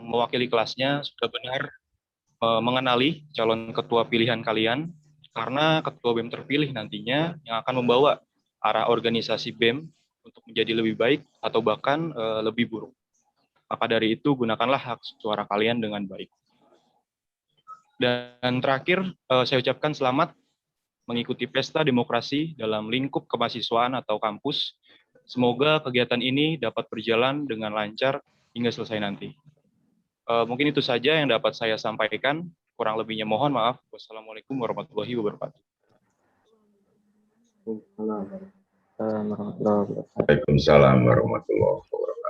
mewakili kelasnya sudah benar mengenali calon ketua pilihan kalian, karena ketua BEM terpilih nantinya yang akan membawa arah organisasi BEM untuk menjadi lebih baik atau bahkan lebih buruk. Maka dari itu, gunakanlah hak suara kalian dengan baik. Dan terakhir, saya ucapkan selamat mengikuti pesta demokrasi dalam lingkup kemahasiswaan atau kampus. Semoga kegiatan ini dapat berjalan dengan lancar hingga selesai nanti. Mungkin itu saja yang dapat saya sampaikan. Kurang lebihnya mohon maaf. Wassalamualaikum warahmatullahi wabarakatuh. Waalaikumsalam warahmatullahi wabarakatuh.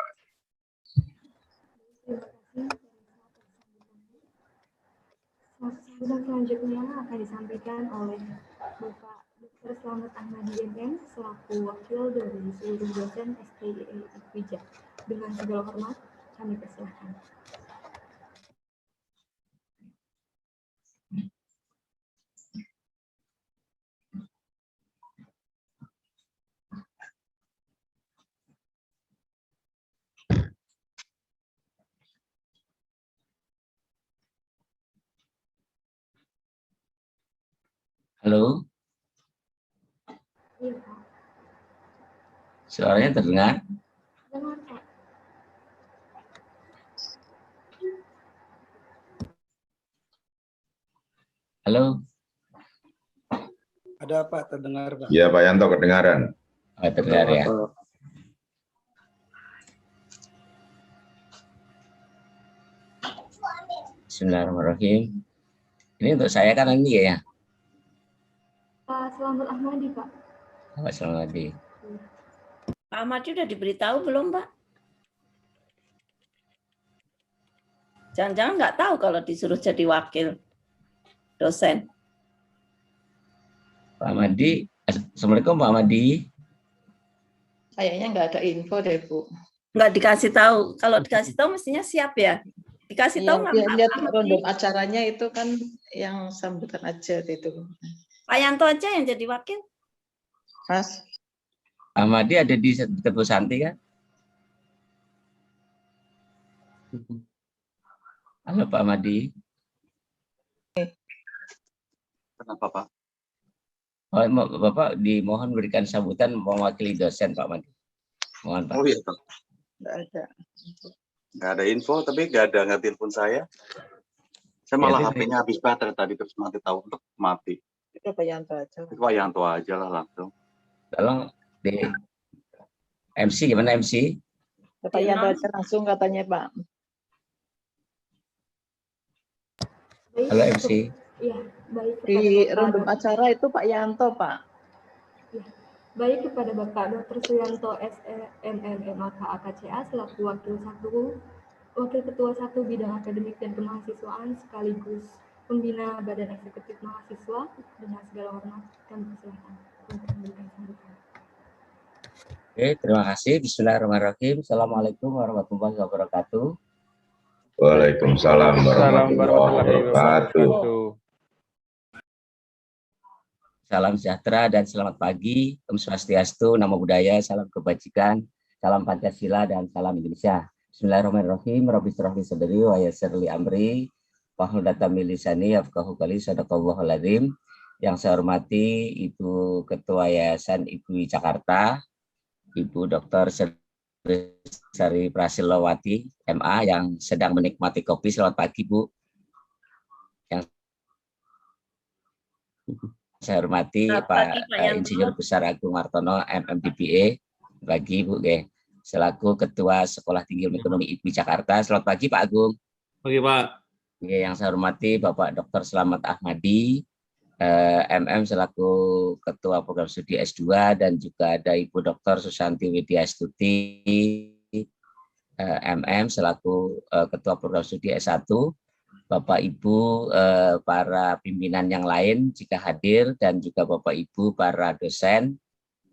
Sambutan selanjutnya akan disampaikan oleh Bapak Dr. Slamet Ahmadi MM selaku wakil dari seluruh dosen STIE Ikwija. Dengan segala hormat, kami persilahkan. Halo, Iya, Pak. suaranya terdengar? Dengar, Pak. Halo, Ada Pak, terdengar Pak. Ya Pak Yanto, kedengaran. terdengar ya. Bismillahirrahmanirrahim. Ini untuk saya kan ini ya. Pak Slamet Ahmadi, Pak. Pak Slamet. Pak Ahmadi udah diberitahu belum, Pak? Jangan-jangan nggak tahu kalau disuruh jadi wakil dosen. Pak Ahmadi, Assalamualaikum Pak Ahmadi. Kayaknya nggak ada info deh, Bu. Nggak dikasih tahu. Kalau dikasih tahu mestinya siap ya. Dikasih tahu nggak, Pak lihat Ahmadi? rondom acaranya itu kan yang sambutan aja itu. Pak Yanto aja yang jadi wakil. Mas, Ahmadi ada di Ketua Santi kan? Halo Pak Ahmadi. Kenapa Pak? Oh, Bapak dimohon berikan sambutan mewakili dosen Pak Ahmadi. Mohon Pak. Oh iya Pak. nggak ada. Nggak ada info, tapi nggak ada telepon saya. Saya malah HP-nya habis baterai tadi, terus mati tahu untuk mati. Itu Pak Yanto aja. Itu Pak Yanto aja lah langsung. Tolong di MC gimana MC? Pak Yanto aja langsung katanya Pak. Baik, Halo MC. Iya, baik. Di kepada rondom Bapak acara itu Pak Yanto Pak. Baik kepada Bapak Dr. Suyanto SMMMAK AKCA selaku Wakil Ketua 1 Bidang Akademik dan Kemahasiswaan sekaligus Pembina Badan Eksekutif Mahasiswa, dengan segala hormat kami persilahkan untuk memberikan sambutan. Oke, terima kasih. Bismillahirrahmanirrahim. Assalamualaikum warahmatullahi wabarakatuh. Waalaikumsalam warahmatullahi wabarakatuh. Salam sejahtera dan selamat pagi. Om Swastiastu, Namo Buddhaya, salam kebajikan, salam Pancasila dan salam Indonesia. Bismillahirrahmanirrahim. Rabbi shrah li sadri wa yassir li amri wahlul 'uqdatam min lisani yafqahu qawli. Shadaqallahul adzim. Yang saya hormati Ibu Ketua Yayasan IPWI Jakarta, Ibu Dr. Sari Prasilowati MA yang sedang menikmati kopi. Selamat pagi Bu. Yang saya hormati Pak Insinyur Besar Agung Martono MMDPA, bagi Bu selaku Ketua Sekolah Tinggi Ilmu Ekonomi IPWI Jakarta. Selamat pagi Pak Agung. Pagi Pak. Yang saya hormati Bapak Dr. Slamet Ahmadi MM selaku Ketua Program Studi S2, dan juga ada Ibu Dr. Susanti Widyastuti MM selaku Ketua Program Studi S1. Bapak Ibu para pimpinan yang lain jika hadir, dan juga Bapak Ibu para dosen,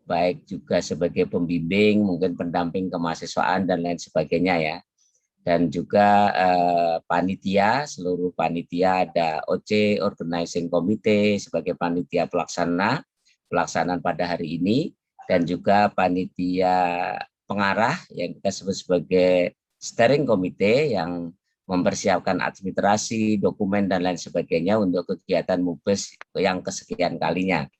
baik juga sebagai pembimbing, mungkin pendamping kemahasiswaan dan lain sebagainya ya. Dan juga panitia, seluruh panitia, ada OC Organizing Committee sebagai panitia pelaksanaan pada hari ini, dan juga panitia pengarah yang kita sebut sebagai Steering Committee yang mempersiapkan administrasi, dokumen, dan lain sebagainya untuk kegiatan MUBES yang kesekian kalinya.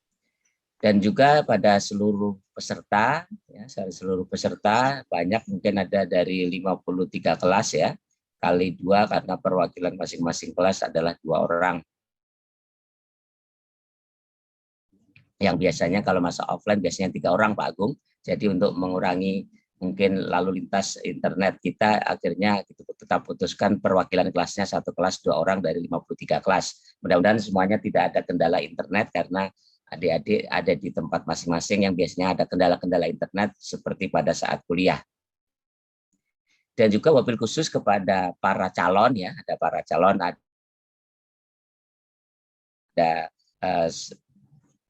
Dan juga pada seluruh peserta, ya, banyak, mungkin ada dari 53 kelas ya, kali 2 karena perwakilan masing-masing kelas adalah 2 orang. Yang biasanya kalau masa offline biasanya 3 orang Pak Agung. Jadi untuk mengurangi mungkin lalu lintas internet kita, akhirnya kita tetap putuskan perwakilan kelasnya 1 kelas 2 orang dari 53 kelas. Mudah-mudahan semuanya tidak ada kendala internet karena adik-adik ada di tempat masing-masing yang biasanya ada kendala-kendala internet seperti pada saat kuliah. Dan juga wabil khusus kepada para calon ya, ada para calon, ada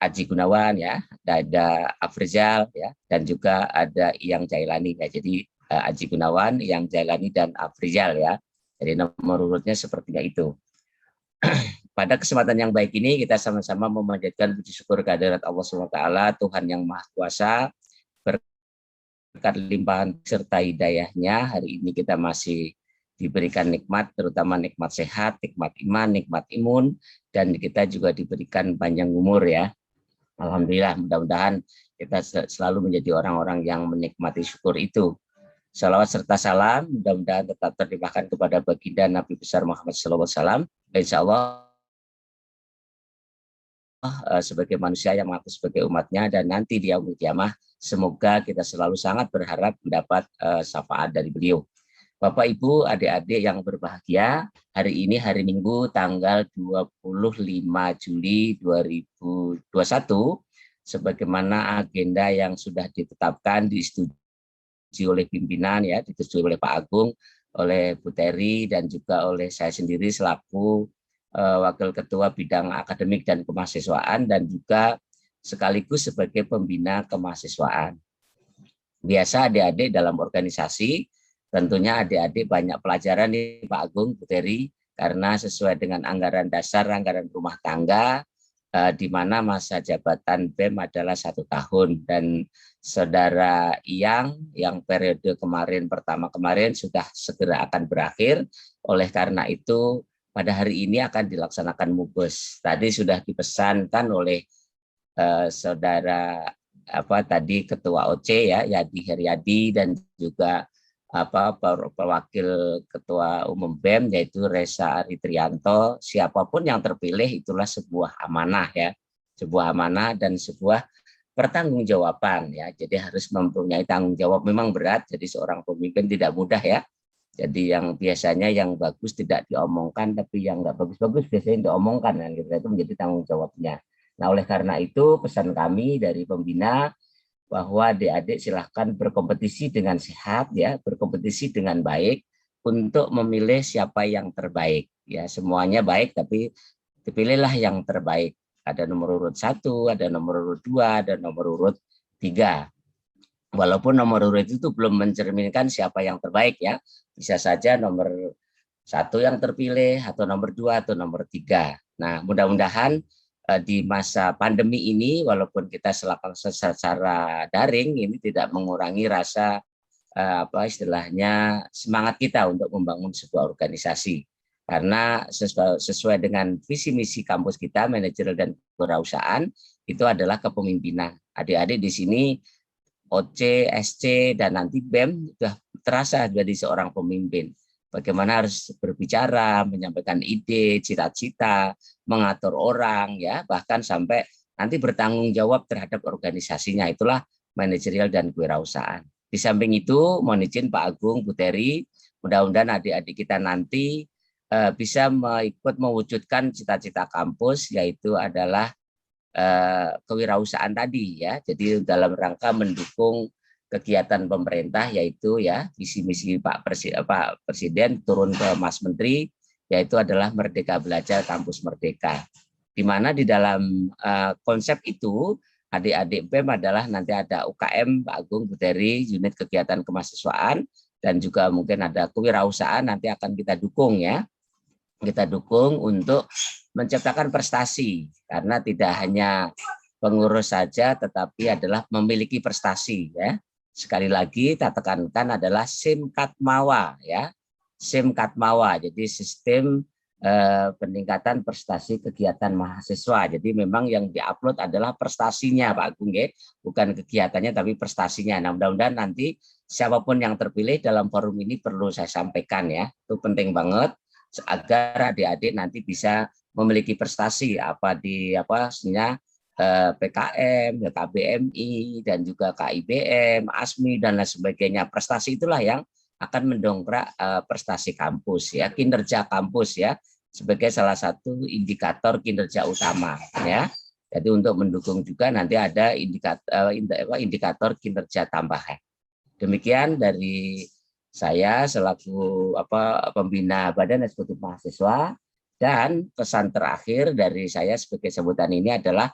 Aji Gunawan ya, ada Afrizal ya, dan juga ada Iyang Jailani ya. Jadi Aji Gunawan, Iyang Jailani, dan Afrizal ya. Jadi nomor urutnya sepertinya itu. Pada kesempatan yang baik ini kita sama-sama memanjatkan puji syukur kehadirat Allah SWT, Tuhan yang Maha Kuasa, berkat limpahan serta hidayahnya. Hari ini kita masih diberikan nikmat, terutama nikmat sehat, nikmat iman, nikmat imun, dan kita juga diberikan panjang umur ya. Alhamdulillah, mudah-mudahan kita selalu menjadi orang-orang yang menikmati syukur itu. Salawat serta salam mudah-mudahan tetap terlimpahkan kepada baginda Nabi besar Muhammad SAW. Insya Allah sebagai manusia yang mengaku sebagai umatnya, dan nanti di yaumul qiyamah semoga kita selalu sangat berharap mendapat syafaat dari beliau. Bapak Ibu, adik-adik yang berbahagia, hari ini hari Minggu tanggal 25 Juli 2021, sebagaimana agenda yang sudah ditetapkan, disetujui oleh pimpinan ya, disetujui oleh Pak Agung, oleh Bu Teri, dan juga oleh saya sendiri selaku Wakil Ketua Bidang Akademik dan Kemahasiswaan, dan juga sekaligus sebagai pembina kemahasiswaan. Biasa adik-adik dalam organisasi, tentunya adik-adik banyak pelajaran nih Pak Agung, Bu Teri, karena sesuai dengan anggaran dasar, anggaran rumah tangga, di mana masa jabatan BEM adalah 1 tahun. Dan Saudara Iyang yang periode pertama kemarin sudah segera akan berakhir. Oleh karena itu, pada hari ini akan dilaksanakan MUBES. Tadi sudah dipesankan oleh Saudara Ketua OC ya, Yadi Heriadi, dan juga pewakil Ketua Umum BEM yaitu Reza Aritrianto. Siapapun yang terpilih itulah sebuah amanah ya, sebuah amanah dan sebuah pertanggungjawaban ya. Jadi harus mempunyai tanggung jawab, memang berat. Jadi seorang pemimpin tidak mudah ya. Jadi yang biasanya yang bagus tidak diomongkan, tapi yang nggak bagus-bagus biasanya diomongkan, dan itu menjadi tanggung jawabnya. Nah, oleh karena itu pesan kami dari pembina bahwa adik-adik silahkan berkompetisi dengan sehat ya, berkompetisi dengan baik untuk memilih siapa yang terbaik ya. Semuanya baik tapi dipilihlah yang terbaik. Ada nomor urut 1, ada nomor urut 2, ada nomor urut 3. Walaupun nomor urut itu belum mencerminkan siapa yang terbaik ya. Bisa saja nomor 1 yang terpilih, atau nomor 2, atau nomor 3. Nah, mudah-mudahan di masa pandemi ini, walaupun kita secara daring, ini tidak mengurangi rasa istilahnya semangat kita untuk membangun sebuah organisasi. Karena sesuai dengan visi misi kampus kita, manajerial dan kewirausahaan, itu adalah kepemimpinan. Adik-adik di sini OC, SC, dan nanti BEM sudah terasa jadi seorang pemimpin. Bagaimana harus berbicara, menyampaikan ide, cita-cita, mengatur orang, ya, bahkan sampai nanti bertanggung jawab terhadap organisasinya. Itulah manajerial dan kewirausahaan. Di samping itu, mohon izin Pak Agung, Bu Teri, mudah-mudahan adik-adik kita nanti bisa ikut mewujudkan cita-cita kampus, yaitu adalah kewirausahaan tadi, ya. Jadi dalam rangka mendukung kegiatan pemerintah, yaitu ya visi misi Pak Presiden turun ke Mas Menteri, yaitu adalah Merdeka Belajar Kampus Merdeka. Di mana di dalam konsep itu adik-adik BEM adalah nanti ada UKM Pak Agung, Bu Teri, unit kegiatan kemahasiswaan, dan juga mungkin ada kewirausahaan, nanti akan kita dukung ya. Kita dukung untuk menciptakan prestasi, karena tidak hanya pengurus saja, tetapi adalah memiliki prestasi ya. Sekali lagi kita tekankan adalah SIMKATMAWA ya. SIM Katmawa, jadi sistem peningkatan prestasi kegiatan mahasiswa. Jadi memang yang diupload adalah prestasinya Pak Agung, bukan kegiatannya tapi prestasinya. Nah, mudah-mudahan nanti siapapun yang terpilih dalam forum ini perlu saya sampaikan ya, itu penting banget agar adik-adik nanti bisa memiliki prestasi PKM, KBMI, dan juga KIBM, ASMI, dan lain sebagainya. Prestasi itulah yang akan mendongkrak prestasi kampus ya, kinerja kampus ya, sebagai salah satu indikator kinerja utama ya. Jadi untuk mendukung juga nanti ada indikator kinerja tambahan. Demikian dari saya selaku pembina Badan Eksekutif Mahasiswa, dan pesan terakhir dari saya sebagai sebutan ini adalah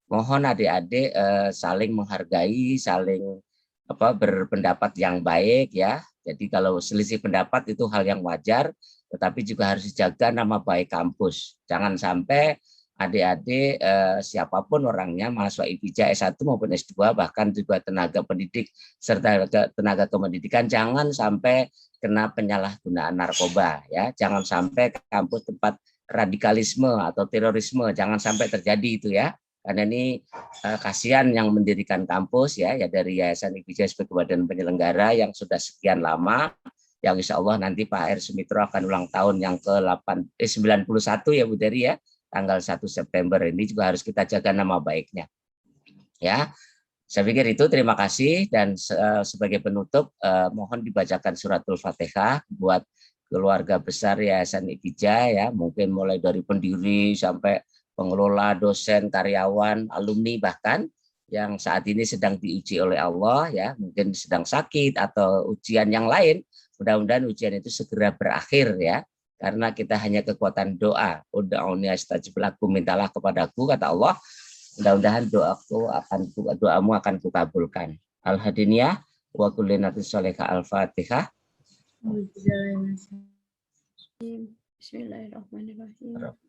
mohon adik-adik saling menghargai, saling berpendapat yang baik ya. Jadi kalau selisih pendapat itu hal yang wajar, tetapi juga harus dijaga nama baik kampus. Jangan sampai adik-adik siapapun orangnya, mahasiswa IPIJA S1 maupun S2, bahkan juga tenaga pendidik serta tenaga kependidikan, jangan sampai kena penyalahgunaan narkoba ya. Jangan sampai kampus tempat radikalisme atau terorisme, jangan sampai terjadi itu ya. Karena ini kasihan yang mendirikan kampus ya dari Yayasan IPIJA sebagai badan penyelenggara yang sudah sekian lama, yang insya Allah nanti Pak R. Sumitro akan ulang tahun yang ke-91 ya Bu Dery ya, tanggal 1 September ini juga harus kita jaga nama baiknya. Ya, saya pikir itu, terima kasih, dan sebagai penutup mohon dibacakan suratul Fatihah buat keluarga besar Yayasan IPIJA ya, mungkin mulai dari pendiri sampai pengelola, dosen, karyawan, alumni, bahkan yang saat ini sedang diuji oleh Allah ya, mungkin sedang sakit atau ujian yang lain. Mudah-mudahan ujian itu segera berakhir ya, karena kita hanya kekuatan doa. Ud'auni astajib lakum, mintalah kepadaku, kata Allah. Mudah-mudahan doamu akan kukabulkan. Al-Hadiniyah wa kulli nafsin sholihah. Al-Fatihah. Bismillahirrahmanirrahim.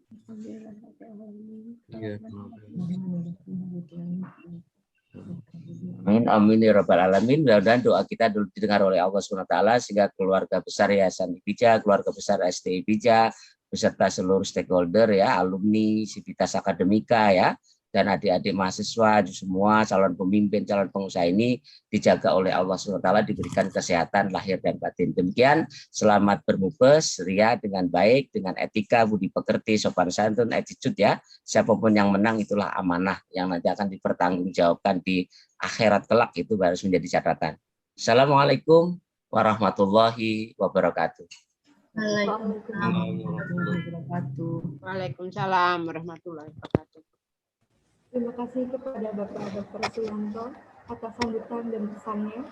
Amin, amin ya rabbal alamin. Mudah-mudahan doa kita dulu didengar oleh Allah SWT, sehingga keluarga besar Yayasan IPIJA, keluarga besar SD IPIJA, beserta seluruh stakeholder ya, alumni, sivitas akademika ya, dan adik-adik mahasiswa semua, calon pemimpin, calon pengusaha ini dijaga oleh Allah SWT, diberikan kesehatan lahir dan batin. Demikian, selamat bermubes, ria dengan baik, dengan etika, budi pekerti, sopan santun, attitude ya. Siapapun yang menang itulah amanah yang nanti akan dipertanggungjawabkan di akhirat kelak, itu harus menjadi catatan. Assalamualaikum warahmatullahi wabarakatuh. Waalaikumsalam warahmatullahi wabarakatuh. Terima kasih kepada Bapak Dr. Suyanto atas sambutan dan pesannya.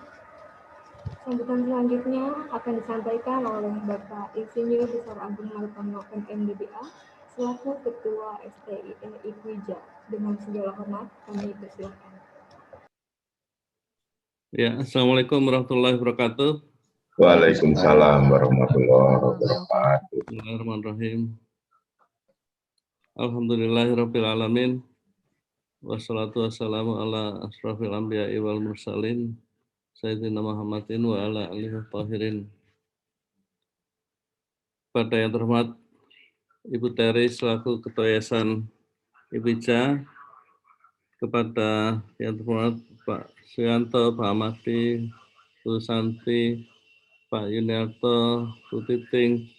Sambutan selanjutnya akan disampaikan oleh Bapak Insinyur Besar Agung Martono MMDBA selaku Ketua STIE IPIJA. Dengan segala hormat kami persilakan. Ya, Assalamualaikum warahmatullahi wabarakatuh. Waalaikumsalam warahmatullahi wabarakatuh. Bismillahirrahmanirrahim. Alhamdulillahirabbil alamin. Wassalatu wassalamu ala asrofil anbiya'i wal mursalin Sayyidina Muhammadin wa ala alihi tahirin. Pada yang terhormat Ibu Terry selaku Ketua Yayasan IPIJA, kepada yang terhormat Pak Suyanto, Pak Ahmadi, Bu Santi, Pak Yuniarto, Bu Titing,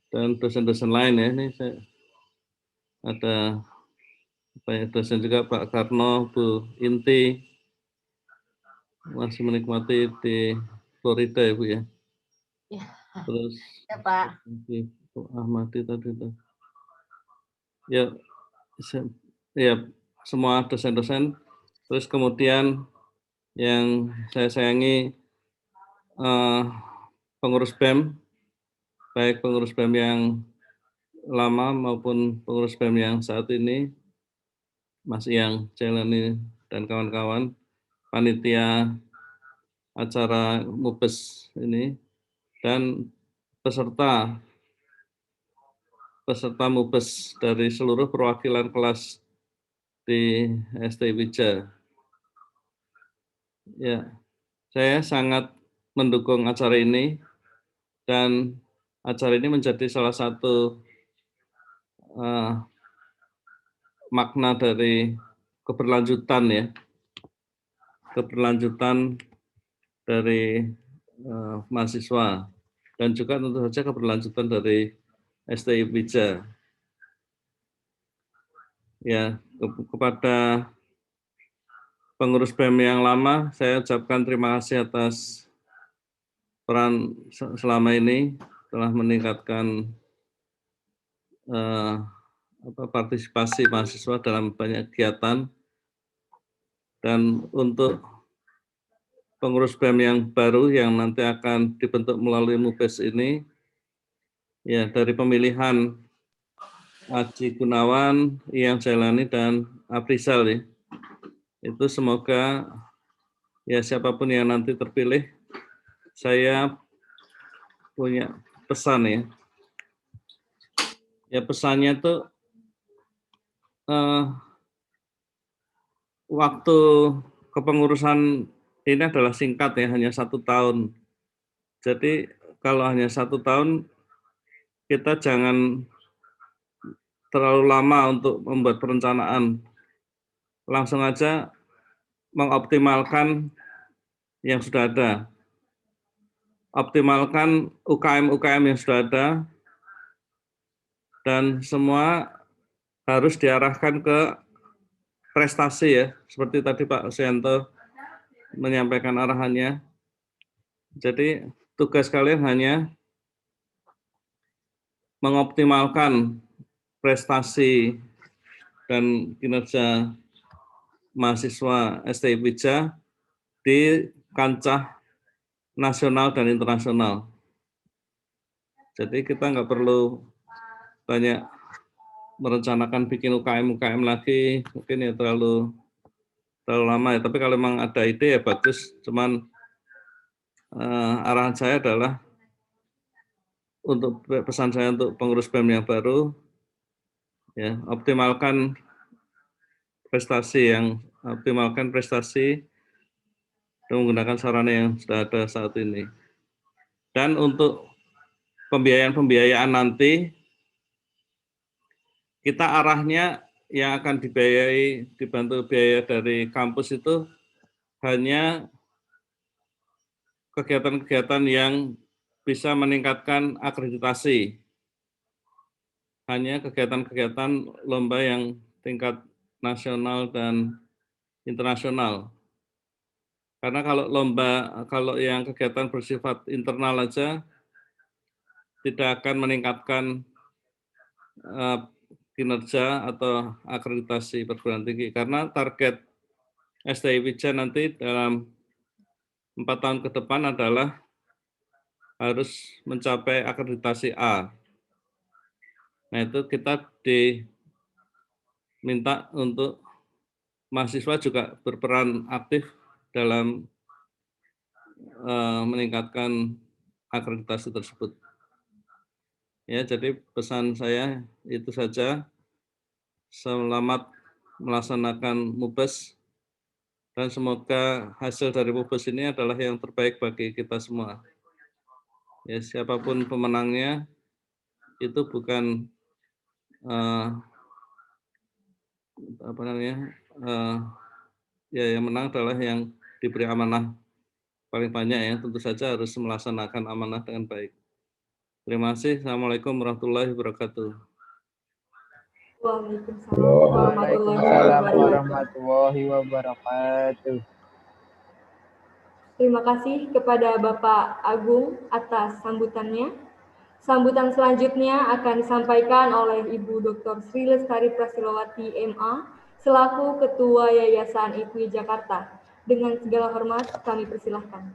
dan dosen-dosen lain ya. Ini saya ada banyak dosen juga, Pak Karno, Bu Inti, masih menikmati di Florida ya Bu ya. Ya. Terus Ya Pak. Bu Ahmadi tadi itu. Ya, semua dosen-dosen. Terus kemudian yang saya sayangi pengurus BEM, baik pengurus BEM yang lama maupun pengurus BEM yang saat ini, Mas Iyang Jailani dan kawan-kawan, panitia acara MUBES ini, dan peserta MUBES dari seluruh perwakilan kelas di STI IPIJA. Ya, saya sangat mendukung acara ini, dan acara ini menjadi salah satu makna dari keberlanjutan ya, keberlanjutan dari mahasiswa dan juga tentu saja keberlanjutan dari STI IPIJA. Ya, kepada pengurus BEM yang lama, saya ucapkan terima kasih atas peran selama ini telah meningkatkan partisipasi mahasiswa dalam banyak kegiatan. Dan untuk pengurus BEM yang baru yang nanti akan dibentuk melalui MUBES ini, ya dari pemilihan Aji Gunawan, Iyang Jailani, dan Aprizal ya, itu semoga ya siapapun yang nanti terpilih, saya punya pesan ya. Ya pesannya itu waktu kepengurusan ini adalah singkat ya, hanya 1 tahun. Jadi kalau hanya 1 tahun, kita jangan terlalu lama untuk membuat perencanaan. Langsung aja mengoptimalkan yang sudah ada. Optimalkan UKM-UKM yang sudah ada, dan semua harus diarahkan ke prestasi ya, seperti tadi Pak Suyanto menyampaikan arahannya. Jadi tugas kalian hanya mengoptimalkan prestasi dan kinerja mahasiswa STI IPIJA di kancah nasional dan internasional. Jadi kita nggak perlu banyak merencanakan bikin UKM lagi, mungkin ya terlalu lama ya. Tapi kalau memang ada ide ya bagus. Cuman arahan saya adalah untuk pesan saya untuk pengurus BEM yang baru, ya optimalkan prestasi dan menggunakan sarana yang sudah ada saat ini. Dan untuk pembiayaan nanti, kita arahnya yang akan dibiayai, dibantu biaya dari kampus itu hanya kegiatan-kegiatan yang bisa meningkatkan akreditasi. Hanya kegiatan-kegiatan lomba yang tingkat nasional dan internasional. Karena kalau yang kegiatan bersifat internal aja tidak akan meningkatkan kinerja atau akreditasi perguruan tinggi, karena target STI IPIJA nanti dalam 4 tahun ke depan adalah harus mencapai akreditasi A. Nah itu kita diminta untuk mahasiswa juga berperan aktif dalam meningkatkan akreditasi tersebut. Ya, jadi pesan saya itu saja. Selamat melaksanakan MUBES dan semoga hasil dari MUBES ini adalah yang terbaik bagi kita semua. Ya, siapapun pemenangnya itu bukan ya yang menang adalah yang diberi amanah paling banyak ya. Tentu saja harus melaksanakan amanah dengan baik. Terima kasih. Assalamualaikum warahmatullahi wabarakatuh. Waalaikumsalam warahmatullahi wabarakatuh. Terima kasih kepada Bapak Agung atas sambutannya. Sambutan selanjutnya akan disampaikan oleh Ibu Dr. Sri Lestari Prasilawati MA selaku Ketua Yayasan IPI Jakarta. Dengan segala hormat kami persilahkan.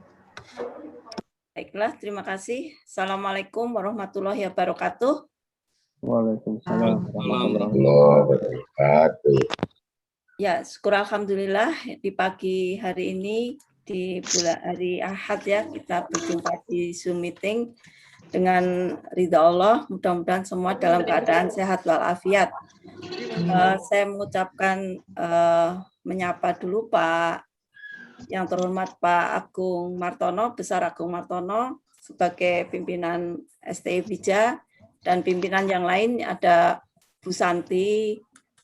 Baiklah, terima kasih. Assalamualaikum warahmatullahi wabarakatuh. Waalaikumsalam warahmatullahi wabarakatuh. Ya, syukur alhamdulillah di pagi hari ini di bulan hari Ahad ya kita berjumpa di Zoom meeting dengan ridha Allah. Mudah-mudahan semua dalam keadaan sehat walafiat. Saya mengucapkan menyapa dulu Pak yang terhormat Pak Agung Martono, Besar Agung Martono, sebagai pimpinan STI Bija, dan pimpinan yang lain ada Bu Santi,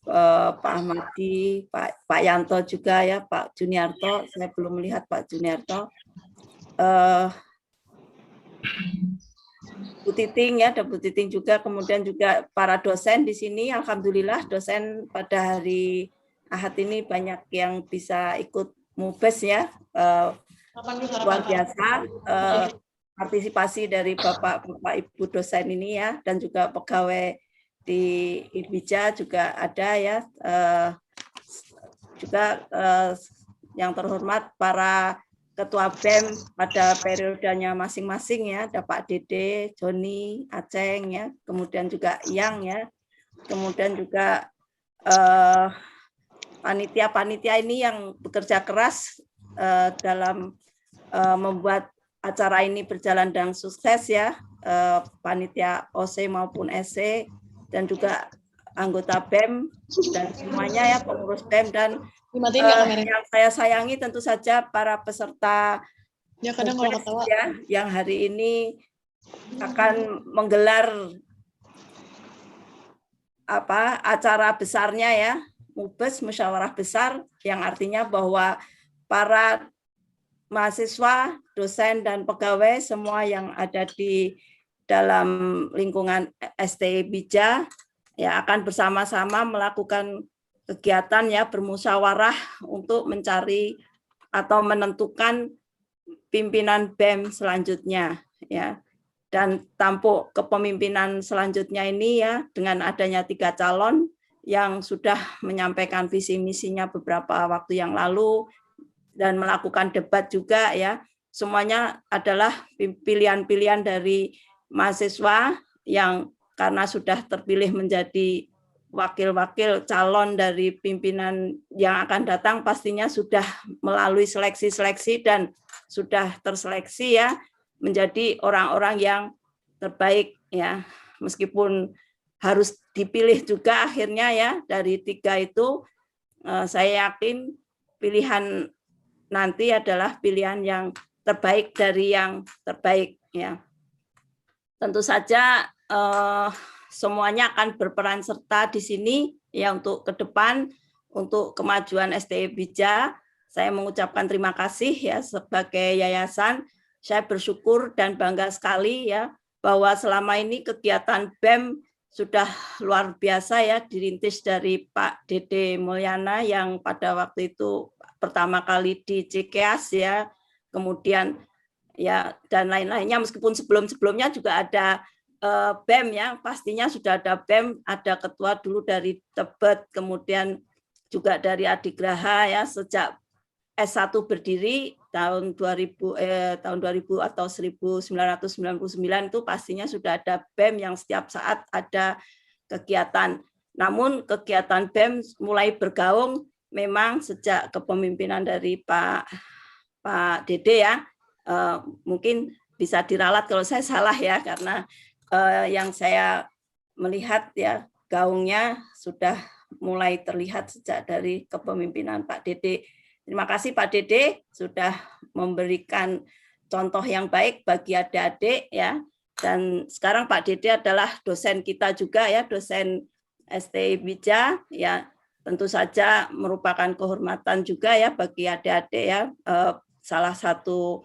Pak Ahmadi, Pak Yanto juga ya, Pak Juniarto. Saya belum melihat Pak Juniarto. Bu Titing ya, ada Bu Titing juga, kemudian juga para dosen di sini. Alhamdulillah dosen pada hari Ahad ini banyak yang bisa ikut mubes ya, luar biasa partisipasi dari Bapak Ibu dosen ini ya, dan juga pegawai di IBIJA juga ada ya, juga yang terhormat para Ketua BEM pada periodenya masing-masing ya, ada Pak Dede, Joni, Aceng ya, kemudian juga Yang ya, kemudian juga panitia-panitia ini yang bekerja keras dalam membuat acara ini berjalan dengan sukses ya, panitia OC maupun SC dan juga anggota BEM dan semuanya ya, pengurus BEM, dan yang saya sayangi tentu saja para peserta ya, yang hari ini akan menggelar acara besarnya ya, Mubes Musyawarah Besar, yang artinya bahwa para mahasiswa, dosen, dan pegawai semua yang ada di dalam lingkungan STI Bija ya akan bersama-sama melakukan kegiatan ya, bermusyawarah untuk mencari atau menentukan pimpinan BEM selanjutnya ya. Dan tampuk kepemimpinan selanjutnya ini ya, dengan adanya 3 calon yang sudah menyampaikan visi misinya beberapa waktu yang lalu dan melakukan debat juga ya, semuanya adalah pilihan-pilihan dari mahasiswa yang karena sudah terpilih menjadi wakil-wakil calon dari pimpinan yang akan datang, pastinya sudah melalui seleksi-seleksi dan sudah terseleksi ya menjadi orang-orang yang terbaik ya, meskipun harus dipilih juga akhirnya ya dari 3 itu. Saya yakin pilihan nanti adalah pilihan yang terbaik dari yang terbaik ya. Tentu saja semuanya akan berperan serta di sini ya untuk ke depan, untuk kemajuan STI Bija. Saya mengucapkan terima kasih ya sebagai yayasan. Saya bersyukur dan bangga sekali ya bahwa selama ini kegiatan BEM sudah luar biasa ya, dirintis dari Pak Dede Mulyana yang pada waktu itu pertama kali di Cikeas ya, kemudian ya dan lain-lainnya, meskipun sebelum-sebelumnya juga ada BEM ya, pastinya sudah ada BEM, ada ketua dulu dari Tebet, kemudian juga dari Adigraha ya, sejak S1 berdiri tahun 2000 atau 1999 itu pastinya sudah ada BEM yang setiap saat ada kegiatan. Namun kegiatan BEM mulai bergaung memang sejak kepemimpinan dari Pak Dede ya. Mungkin bisa diralat kalau saya salah ya, karena yang saya melihat ya gaungnya sudah mulai terlihat sejak dari kepemimpinan Pak Dede. Terima kasih Pak Dede sudah memberikan contoh yang baik bagi adik-adik ya. Dan sekarang Pak Dede adalah dosen kita juga ya, dosen STI Bija ya. Tentu saja merupakan kehormatan juga ya bagi adik-adik ya. Salah satu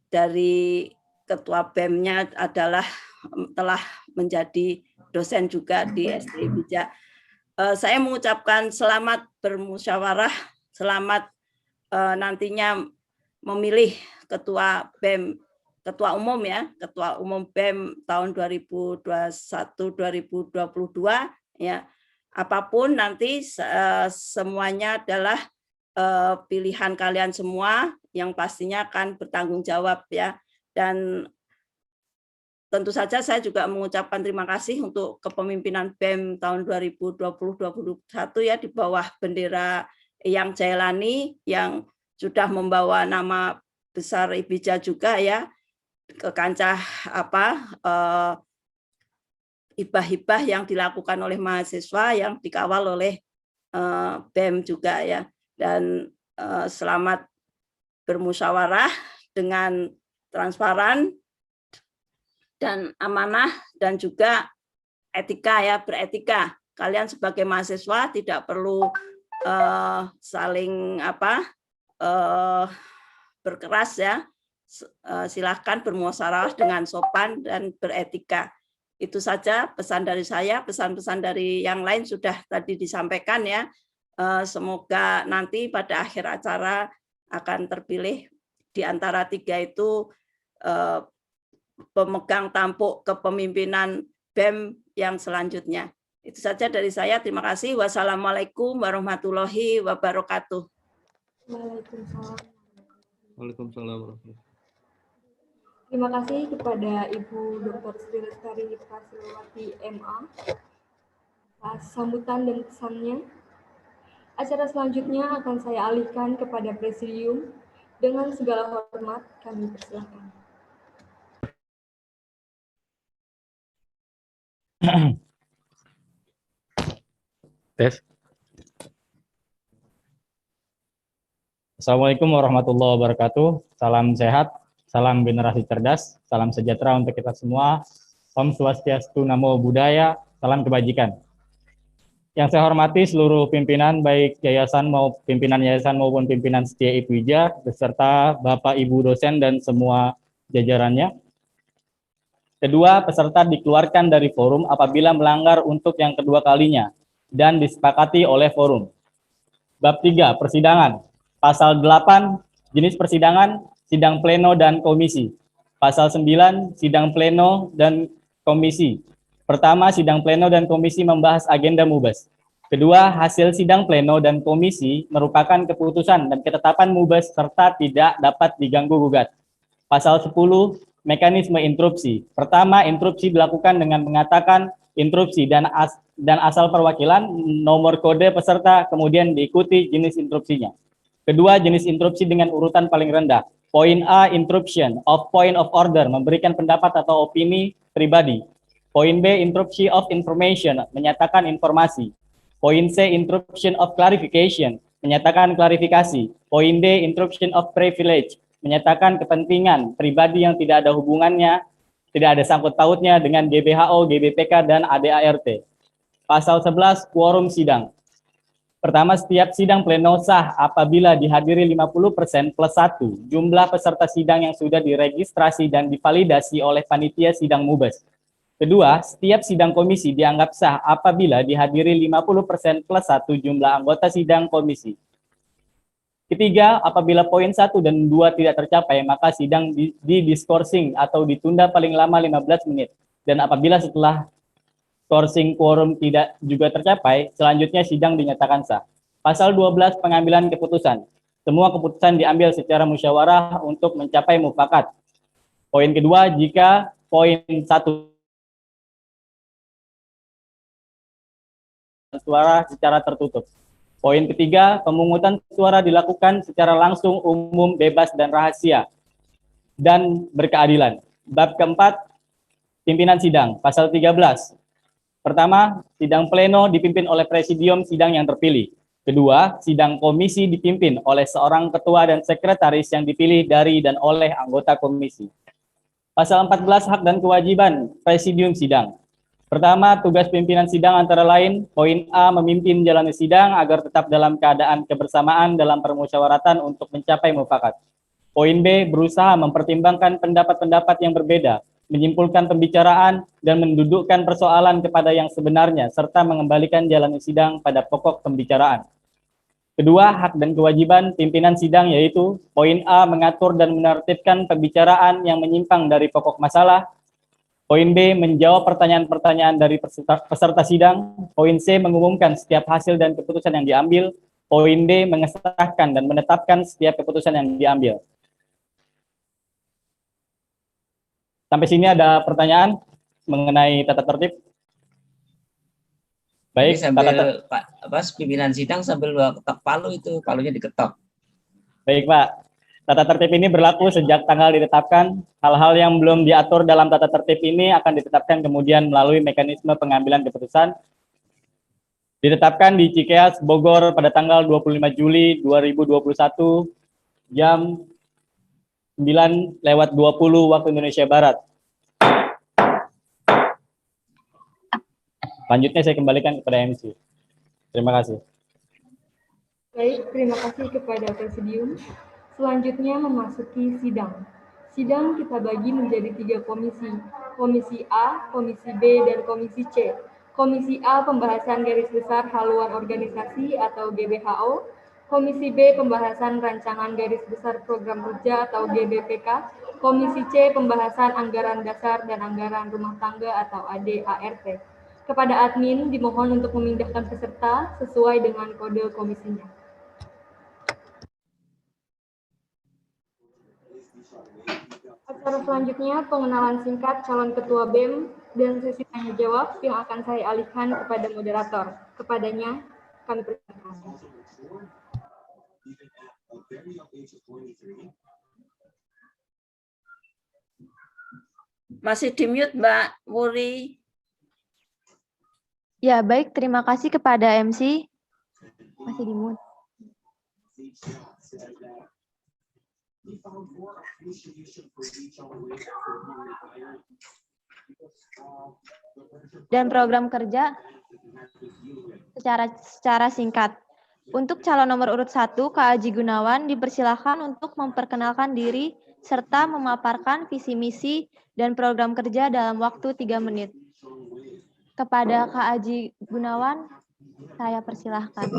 dari ketua BEM-nya adalah telah menjadi dosen juga di STI Bija. Saya mengucapkan selamat bermusyawarah, selamat nantinya memilih ketua BEM, ketua umum ya, ketua umum BEM tahun 2021-2022 ya. Apapun nanti semuanya adalah pilihan kalian semua yang pastinya akan bertanggung jawab ya. Dan tentu saja saya juga mengucapkan terima kasih untuk kepemimpinan BEM tahun 2020-2021 ya, di bawah bendera Yang Jailani yang sudah membawa nama besar IBIJA juga ya ke kancah hibah-hibah yang dilakukan oleh mahasiswa yang dikawal oleh BEM juga ya. Dan selamat bermusyawarah dengan transparan, dan amanah dan juga etika ya, beretika. Kalian sebagai mahasiswa tidak perlu saling berkeras ya. Silahkan bermusyawarah dengan sopan dan beretika. Itu saja pesan dari saya. Pesan-pesan dari yang lain sudah tadi disampaikan ya. Semoga nanti pada akhir acara akan terpilih di antara 3 itu pemegang tampuk kepemimpinan BEM yang selanjutnya. Itu saja dari saya. Terima kasih. Wassalamualaikum warahmatullahi wabarakatuh. Waalaikumsalam. Waalaikumsalam warahmatullahi. Terima kasih kepada Ibu Dr. Sri Lestari Prasilawati MA atas sambutan dan pesannya. Acara selanjutnya akan saya alihkan kepada Presidium. Dengan segala hormat kami persilahkan. Tes. Assalamualaikum warahmatullahi wabarakatuh. Salam sehat, salam generasi cerdas, salam sejahtera untuk kita semua. Om Swastiastu, Namo Buddhaya, salam kebajikan. Yang saya hormati seluruh pimpinan, baik pimpinan yayasan maupun pimpinan setia IPWIJA, beserta Bapak Ibu dosen dan semua jajarannya. Kedua, peserta dikeluarkan dari forum apabila melanggar untuk yang kedua kalinya dan disepakati oleh forum. Bab 3, persidangan. Pasal 8, jenis persidangan, sidang pleno dan komisi. Pasal 9, sidang pleno dan komisi. Pertama, sidang pleno dan komisi membahas agenda MUBAS. Kedua, hasil sidang pleno dan komisi merupakan keputusan dan ketetapan MUBAS serta tidak dapat diganggu-gugat. Pasal 10, mekanisme interupsi. Pertama, interupsi dilakukan dengan mengatakan interupsi dan asal perwakilan, nomor kode peserta, kemudian diikuti jenis interupsinya. Kedua, jenis interupsi dengan urutan paling rendah. Poin A, interruption of point of order, memberikan pendapat atau opini pribadi. Poin B, interruption of information, menyatakan informasi. Poin C, interruption of clarification, menyatakan klarifikasi. Poin D, interruption of privilege, menyatakan kepentingan pribadi yang tidak ada hubungannya, tidak ada sangkut pautnya dengan GBHO, GBPK, dan ADART. Pasal 11, quorum sidang. Pertama, setiap sidang pleno sah apabila dihadiri 50% plus 1 jumlah peserta sidang yang sudah diregistrasi dan divalidasi oleh panitia sidang MUBAS. Kedua, setiap sidang komisi dianggap sah apabila dihadiri 50% plus 1 jumlah anggota sidang komisi. Ketiga, apabila poin 1 dan 2 tidak tercapai, maka sidang didiskorsing atau ditunda paling lama 15 menit. Dan apabila setelah skorsing quorum tidak juga tercapai, selanjutnya sidang dinyatakan sah. Pasal 12, pengambilan keputusan. Semua keputusan diambil secara musyawarah untuk mencapai mufakat. Poin kedua, jika poin 1 suara secara tertutup. Poin ketiga, pemungutan suara dilakukan secara langsung, umum, bebas, dan rahasia, dan berkeadilan. Bab keempat, pimpinan sidang, pasal 13. Pertama, sidang pleno dipimpin oleh presidium sidang yang terpilih. Kedua, sidang komisi dipimpin oleh seorang ketua dan sekretaris yang dipilih dari dan oleh anggota komisi. Pasal 14, hak dan kewajiban presidium sidang. Pertama, tugas pimpinan sidang antara lain, poin A, memimpin jalannya sidang agar tetap dalam keadaan kebersamaan dalam permusyawaratan untuk mencapai mufakat. Poin B, berusaha mempertimbangkan pendapat-pendapat yang berbeda, menyimpulkan pembicaraan, dan mendudukkan persoalan kepada yang sebenarnya, serta mengembalikan jalannya sidang pada pokok pembicaraan. Kedua, hak dan kewajiban pimpinan sidang yaitu, poin A, mengatur dan menertibkan pembicaraan yang menyimpang dari pokok masalah. Poin B, menjawab pertanyaan-pertanyaan dari peserta sidang. Poin C, mengumumkan setiap hasil dan keputusan yang diambil. Poin D, mengesahkan dan menetapkan setiap keputusan yang diambil. Sampai sini ada pertanyaan mengenai tata tertib? Baik, sambil Pak pimpinan sidang sambil ketok palu itu, palunya diketok. Baik, Pak. Tata tertib ini berlaku sejak tanggal ditetapkan. Hal-hal yang belum diatur dalam tata tertib ini akan ditetapkan kemudian melalui mekanisme pengambilan keputusan. Ditetapkan di Cikeas, Bogor pada tanggal 25 Juli 2021 jam 9:20 waktu Indonesia Barat. Selanjutnya saya kembalikan kepada MC. Terima kasih. Baik, terima kasih kepada Presidium. Selanjutnya memasuki sidang. Sidang kita bagi menjadi 3 komisi. Komisi A, Komisi B, dan Komisi C. Komisi A pembahasan garis besar haluan organisasi atau GBHO. Komisi B pembahasan rancangan garis besar program kerja atau GBPK. Komisi C pembahasan anggaran dasar dan anggaran rumah tangga atau ADART. Kepada admin dimohon untuk memindahkan peserta sesuai dengan kode komisinya. Acara selanjutnya pengenalan singkat calon ketua BEM dan sesi tanya jawab yang akan saya alihkan kepada moderator. Kepadanya kami persilakan. Masih di-mute Mbak Wuri. Ya, baik. Terima kasih kepada MC. Masih di-mute. Dan program kerja secara singkat. Untuk calon nomor urut 1, Kak Aji Gunawan, dipersilakan untuk memperkenalkan diri serta memaparkan visi misi dan program kerja dalam waktu 3 menit. Kepada Kak Aji Gunawan, saya persilahkan.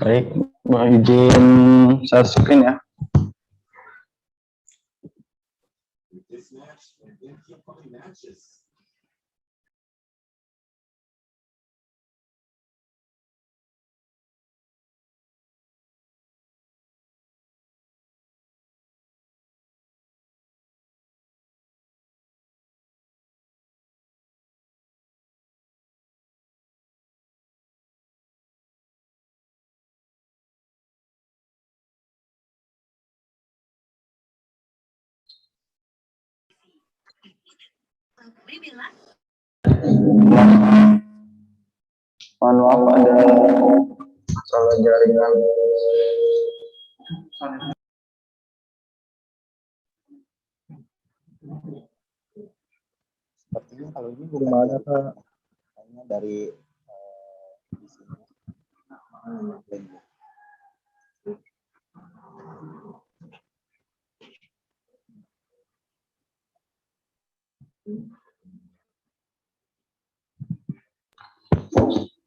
Baik, mau izin share screen ya. Mohon maaf ada masalah jaringan. Sepertinya kalau ini gimana Pak? Hanya dari di sini.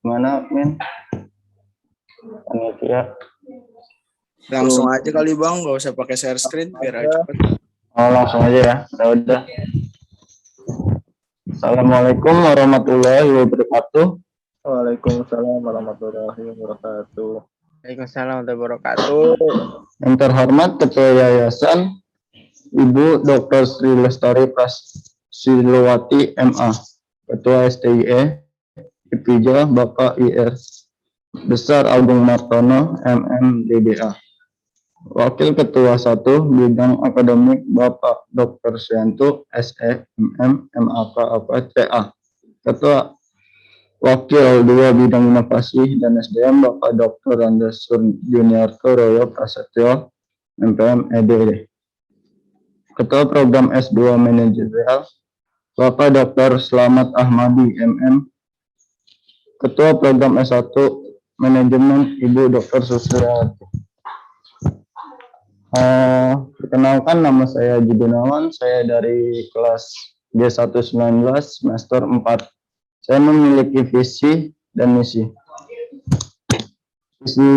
Gimana, Min? Panitia. Langsung aja kali Bang, nggak usah pakai share screen biar cepet. Oh, langsung aja ya. Udah. Assalamualaikum warahmatullahi wabarakatuh. Waalaikumsalam warahmatullahi wabarakatuh. Waalaikumsalam warahmatullahi wabarakatuh. Yang terhormat Ketua Yayasan Ibu Dr. Sri Lestari Prasilowati MA, Ketua STIE IPIJA Bapak IR Besar Agung Martono MM DBA, Wakil Ketua 1 Bidang Akademik Bapak Dr. Syanto SE MM MAK CA, Ketua Wakil 2 Bidang Inovasi dan SDM Bapak Dr. Andes Juniarto Royo Prasetyo MPM EDD, Ketua Program S2 Manajerial Bapak Dr. Slamet Ahmadi MM, Ketua Program S1 Manajemen Ibu Dr. Susiati. Perkenalkan, nama saya Aji Gunawan, saya dari kelas G119 semester 4. Saya memiliki visi dan misi. Visi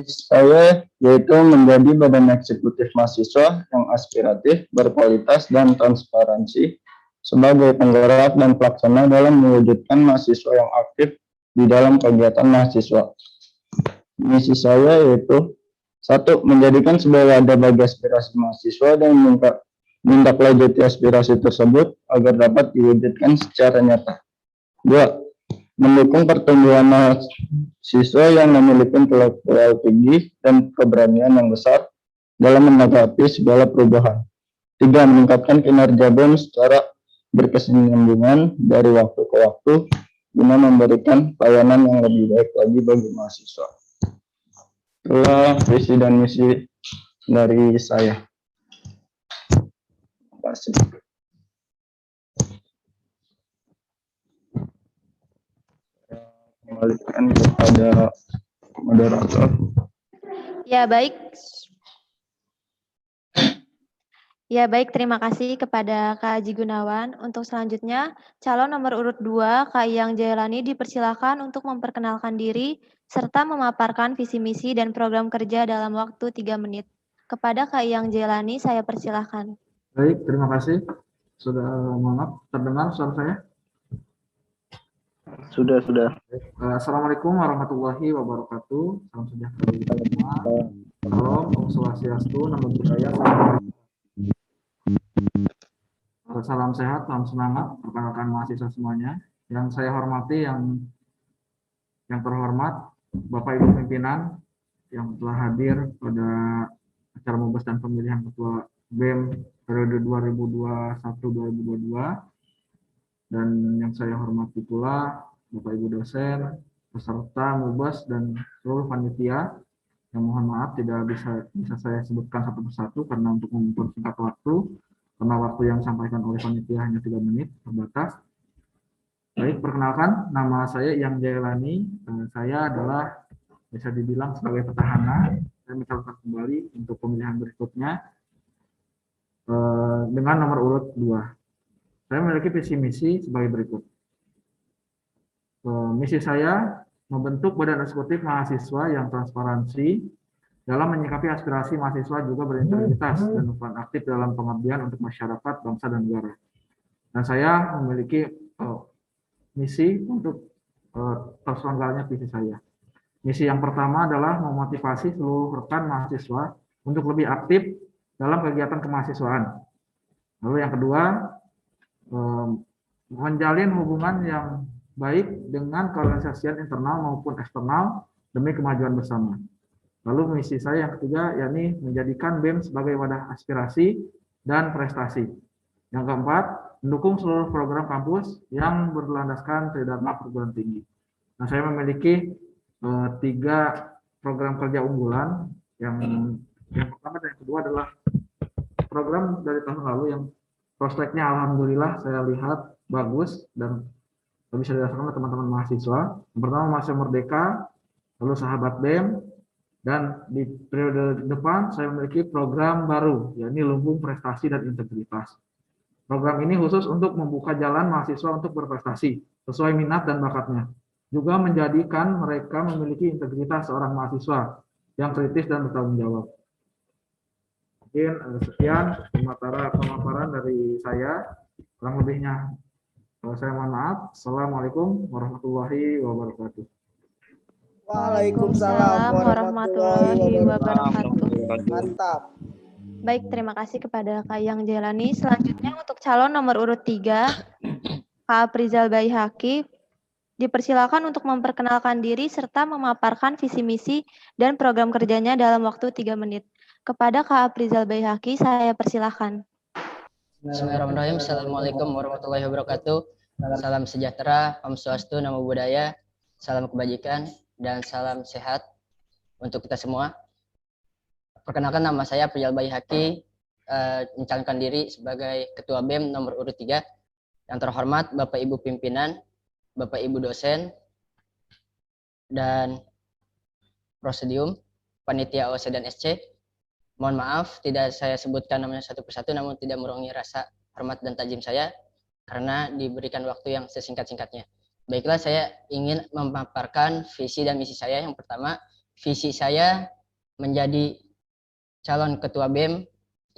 saya yaitu menjadi badan eksekutif mahasiswa yang aspiratif, berkualitas, dan transparansi sebagai penggerak dan pelaksana dalam mewujudkan mahasiswa yang aktif di dalam kegiatan mahasiswa. Misi saya yaitu 1. Menjadikan sebuah wadah bagi aspirasi mahasiswa dan menindaklanjuti aspirasi tersebut agar dapat diwujudkan secara nyata. 2. Mendukung pertumbuhan mahasiswa yang memiliki intelektual tinggi dan keberanian yang besar dalam menghadapi segala perubahan. 3. Meningkatkan kinerja BEM secara berkesinambungan dari waktu ke waktu guna memberikan pelayanan yang lebih baik lagi bagi mahasiswa. Itulah visi dan misi dari saya. kasih. Kembalikan kepada moderator. Ya, baik. Ya, baik. Terima kasih kepada Kak Aji Gunawan. Untuk selanjutnya, calon nomor urut 2, Kak Iyang Jailani, dipersilakan untuk memperkenalkan diri serta memaparkan visi misi dan program kerja dalam waktu 3 menit. Kepada Kak Iyang Jailani, saya persilahkan. Baik, terima kasih. Sudah, maaf, terdengar suara saya? Sudah. Assalamualaikum warahmatullahi wabarakatuh. Salam sejahtera bagi kita semua. Salam, Om Swastiastu, Namo Buddhaya, salam sehat, salam semangat, rekan-rekan mahasiswa semuanya. Yang saya hormati, yang terhormat, Bapak Ibu pimpinan yang telah hadir pada acara mubas dan pemilihan ketua BEM periode 2021-2022, dan yang saya hormati pula Bapak Ibu dosen, peserta mubas dan seluruh panitia yang mohon maaf tidak bisa saya sebutkan satu persatu karena untuk mempersingkat waktu, karena waktu yang disampaikan oleh panitia hanya 3 menit terbatas. Baik, perkenalkan, nama saya Iyang Jailani. Saya adalah bisa dibilang sebagai petahana. Saya mencalonkan kembali untuk pemilihan berikutnya dengan nomor urut 2. Saya memiliki visi misi sebagai berikut. Misi saya membentuk badan eksekutif mahasiswa yang transparansi dalam menyikapi aspirasi mahasiswa, juga berintegritas dan berperan aktif dalam pengabdian untuk masyarakat, bangsa, dan negara. Dan saya memiliki misi untuk terselenggaranya visi saya. Misi yang pertama adalah memotivasi seluruh rekan mahasiswa untuk lebih aktif dalam kegiatan kemahasiswaan. Lalu yang kedua, menjalin hubungan yang baik dengan keorganisasian internal maupun eksternal demi kemajuan bersama. Lalu misi saya yang ketiga, yakni menjadikan BEM sebagai wadah aspirasi dan prestasi. Yang keempat, mendukung seluruh program kampus yang berlandaskan tridharma perguruan tinggi. Nah, saya memiliki 3 program kerja unggulan. Yang pertama dan yang kedua adalah program dari tahun lalu yang prospeknya alhamdulillah saya lihat bagus dan bisa dirasakan oleh teman-teman mahasiswa. Yang pertama, Mahasiswa Merdeka, lalu Sahabat BEM, dan di periode depan saya memiliki program baru, yakni Lumbung Prestasi dan Integritas. Program ini khusus untuk membuka jalan mahasiswa untuk berprestasi sesuai minat dan bakatnya, juga menjadikan mereka memiliki integritas seorang mahasiswa yang kritis dan bertanggung jawab. Mungkin sekian pemaparan dari saya, kurang lebihnya saya mohon maaf. Assalamualaikum warahmatullahi wabarakatuh. Waalaikumsalam warahmatullahi wabarakatuh. Mantap. Baik, terima kasih kepada Kak Iyang Jailani. Selanjutnya untuk calon nomor urut 3, Kak Aprizal Baihaqi, dipersilakan untuk memperkenalkan diri serta memaparkan visi misi dan program kerjanya dalam waktu 3 menit. Kepada Kak Aprizal Baihaqi, saya persilahkan. Bismillahirrahmanirrahim. Assalamualaikum warahmatullahi wabarakatuh. Salam sejahtera, Om Swastiastu, Namo Buddhaya, salam kebajikan, dan salam sehat untuk kita semua. Perkenalkan, nama saya Aprizal Baihaqi, mencalonkan diri sebagai Ketua BEM nomor urut 3. Yang terhormat Bapak Ibu pimpinan, Bapak Ibu dosen, dan presidium, panitia OC dan SC. Mohon maaf tidak saya sebutkan namanya satu persatu, namun tidak mengurangi rasa hormat dan tajim saya karena diberikan waktu yang sesingkat-singkatnya. Baiklah, saya ingin memaparkan visi dan misi saya. Yang pertama, visi saya menjadi calon ketua BEM,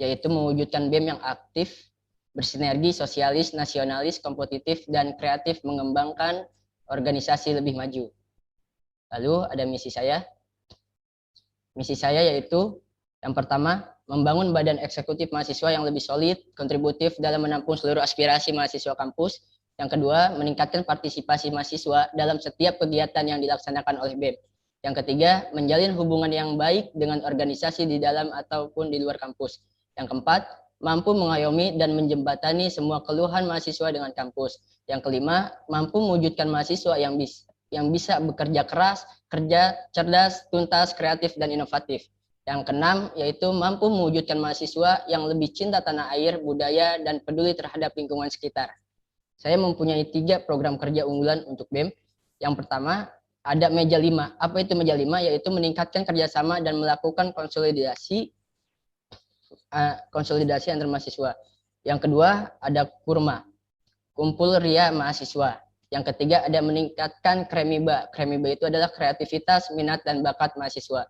yaitu mewujudkan BEM yang aktif, bersinergi, sosialis, nasionalis, kompetitif, dan kreatif, mengembangkan organisasi lebih maju. Lalu ada misi saya. Misi saya yaitu yang pertama, membangun badan eksekutif mahasiswa yang lebih solid, kontributif dalam menampung seluruh aspirasi mahasiswa kampus. Yang kedua, meningkatkan partisipasi mahasiswa dalam setiap kegiatan yang dilaksanakan oleh BEM. Yang ketiga, menjalin hubungan yang baik dengan organisasi di dalam ataupun di luar kampus. Yang keempat, mampu mengayomi dan menjembatani semua keluhan mahasiswa dengan kampus. Yang kelima, mampu mewujudkan mahasiswa yang bisa bekerja keras, kerja cerdas, tuntas, kreatif, dan inovatif. Yang keenam, yaitu mampu mewujudkan mahasiswa yang lebih cinta tanah air, budaya, dan peduli terhadap lingkungan sekitar. Saya mempunyai 3 program kerja unggulan untuk BEM. Yang pertama, ada meja 5. Apa itu meja 5? Yaitu meningkatkan kerjasama dan melakukan konsolidasi antar mahasiswa. Yang kedua, ada kurma, kumpul ria mahasiswa. Yang ketiga, ada meningkatkan kremiba. Kremiba itu adalah kreativitas, minat, dan bakat mahasiswa.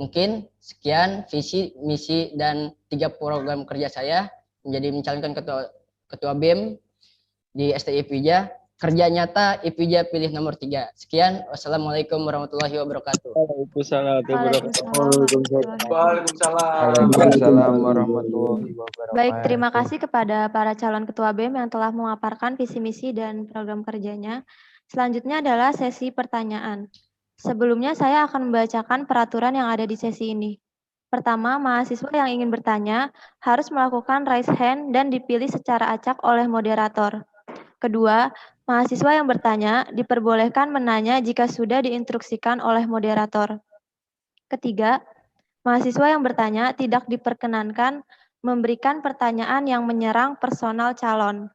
Mungkin sekian visi, misi, dan 3 program kerja saya menjadi mencalonkan ketua BEM di STI IPIJA. Kerja nyata IPIJA pilih nomor 3. Sekian, wassalamualaikum warahmatullahi wabarakatuh. Waalaikumsalam warahmatullahi wabarakatuh. Baik, terima kasih kepada para calon ketua BEM yang telah memaparkan visi misi dan program kerjanya. Selanjutnya adalah sesi pertanyaan. Sebelumnya saya akan membacakan peraturan yang ada di sesi ini. Pertama, mahasiswa yang ingin bertanya harus melakukan raise hand dan dipilih secara acak oleh moderator. Kedua, mahasiswa yang bertanya diperbolehkan menanya jika sudah diinstruksikan oleh moderator. Ketiga, mahasiswa yang bertanya tidak diperkenankan memberikan pertanyaan yang menyerang personal calon.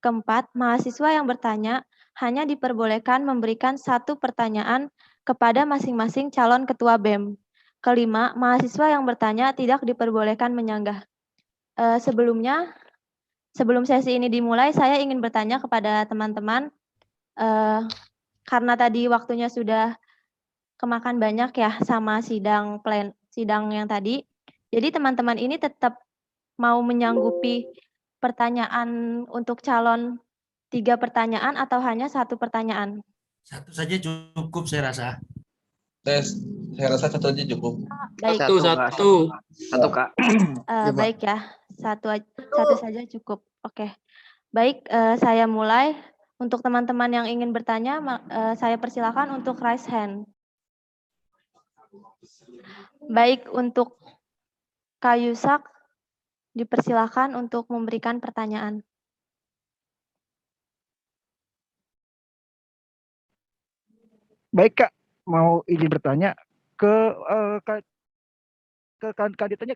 Keempat, mahasiswa yang bertanya hanya diperbolehkan memberikan 1 pertanyaan kepada masing-masing calon ketua BEM. Kelima, mahasiswa yang bertanya tidak diperbolehkan menyanggah. Sebelum sesi ini dimulai, saya ingin bertanya kepada teman-teman, karena tadi waktunya sudah kemakan banyak ya sama sidang yang tadi. Jadi teman-teman ini tetap mau menyanggupi pertanyaan untuk calon 3 pertanyaan atau hanya 1 pertanyaan? 1 saja cukup saya rasa. Saya rasa 1 aja cukup. Baik. Satu Kak. Baik ya, 1 saja cukup. Oke. Baik, saya mulai. Untuk teman-teman yang ingin bertanya, saya persilakan untuk raise hand. Baik, untuk Kak Yusak, dipersilakan untuk memberikan pertanyaan. Baik Kak, mau izin bertanya ke kandidatnya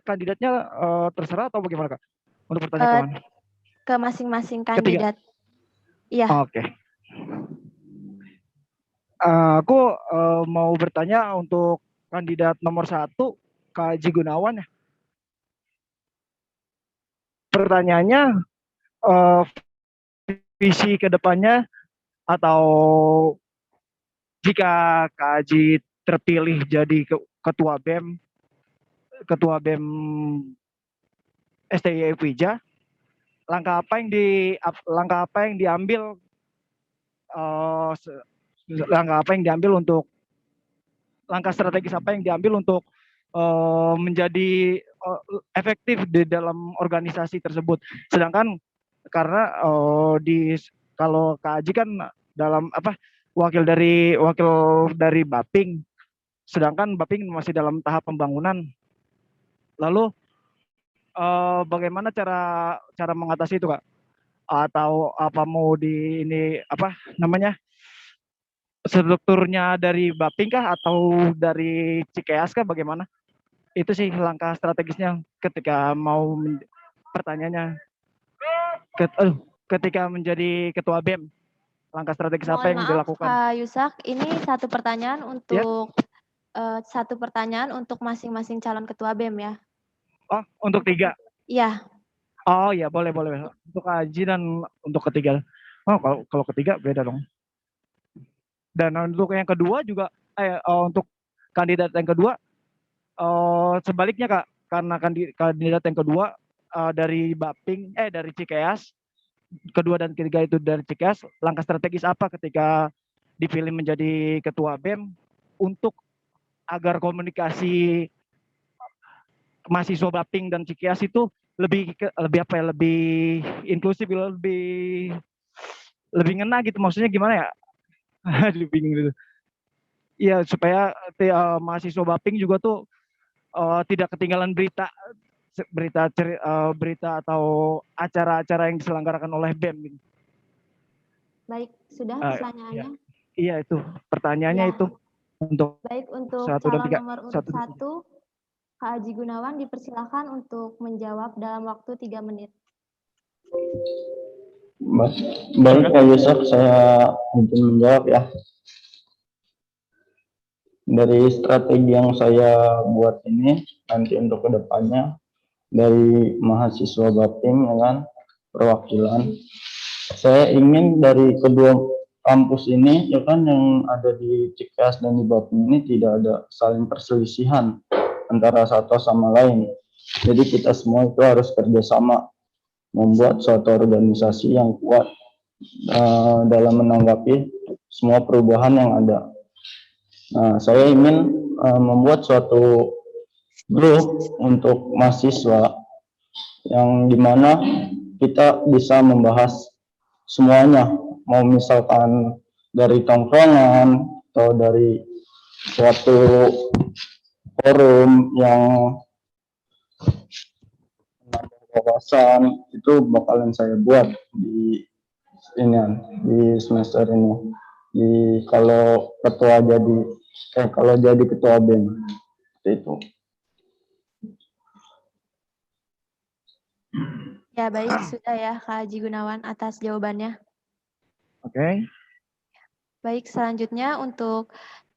terserah atau bagaimana Kak? Untuk bertanya ke mana? Ke masing-masing kandidat. Iya. Oke. Aku mau bertanya untuk kandidat nomor 1, Kak Haji Gunawan ya. Pertanyaannya, visi ke depannya atau jika Kak Haji terpilih jadi ketua BEM STI IPIJA, langkah apa yang diambil untuk langkah strategis apa yang diambil untuk menjadi efektif di dalam organisasi tersebut. Sedangkan karena kalau Kak Haji kan dalam wakil dari Baping, sedangkan Baping masih dalam tahap pembangunan. Lalu bagaimana cara mengatasi itu Kak? Atau apa mau strukturnya dari Baping kah atau dari Cikeas kah, bagaimana? Itu sih langkah strategisnya ketika mau pertanyaannya ketika menjadi ketua BEM. Langkah strategis apa yang dilakukan? Pak Yusak, ini 1 pertanyaan untuk 1 pertanyaan untuk masing-masing calon ketua BEM ya. Oh, untuk 3? Iya. Oh ya, boleh. Untuk Haji dan untuk ketiga. Oh, kalau ketiga beda dong. Dan untuk yang kedua juga, untuk kandidat yang kedua, sebaliknya Kak, karena kandidat yang kedua dari Baping, dari Cikeas, kedua dan ketiga itu dari Cikeas, langkah strategis apa ketika dipilih menjadi ketua BEM untuk agar komunikasi mahasiswa Baping dan Cikeas itu lebih inklusif, lebih ngena gitu, maksudnya gimana ya? Bingung gitu. Iya, supaya mahasiswa Baping juga tuh tidak ketinggalan berita atau acara-acara yang diselenggarakan oleh BEM gitu. Baik, sudah pertanyaannya? Iya, itu pertanyaannya itu untuk baik, untuk 1 dan 3. calon nomor urut 1, Kak Aji Gunawan dipersilakan untuk menjawab dalam waktu 3 menit. Baik, Kak Yusuf, saya izin menjawab ya. Dari strategi yang saya buat ini, nanti untuk kedepannya, dari mahasiswa Baping, ya kan, perwakilan, saya ingin dari kedua kampus ini, ya kan, yang ada di Cikeas dan di Baping ini tidak ada saling perselisihan antara satu sama lain. Jadi kita semua itu harus kerjasama membuat suatu organisasi yang kuat dalam menanggapi semua perubahan yang ada. Nah, saya ingin membuat suatu grup untuk mahasiswa yang dimana kita bisa membahas semuanya, mau misalkan dari tongkrongan atau dari suatu forum yang menambah wawasan, itu bakalan saya buat di semester ini. Kalau jadi ketua BEM itu. Ya, baik, sudah ya Kak Aji Gunawan atas jawabannya. Oke. Baik, selanjutnya untuk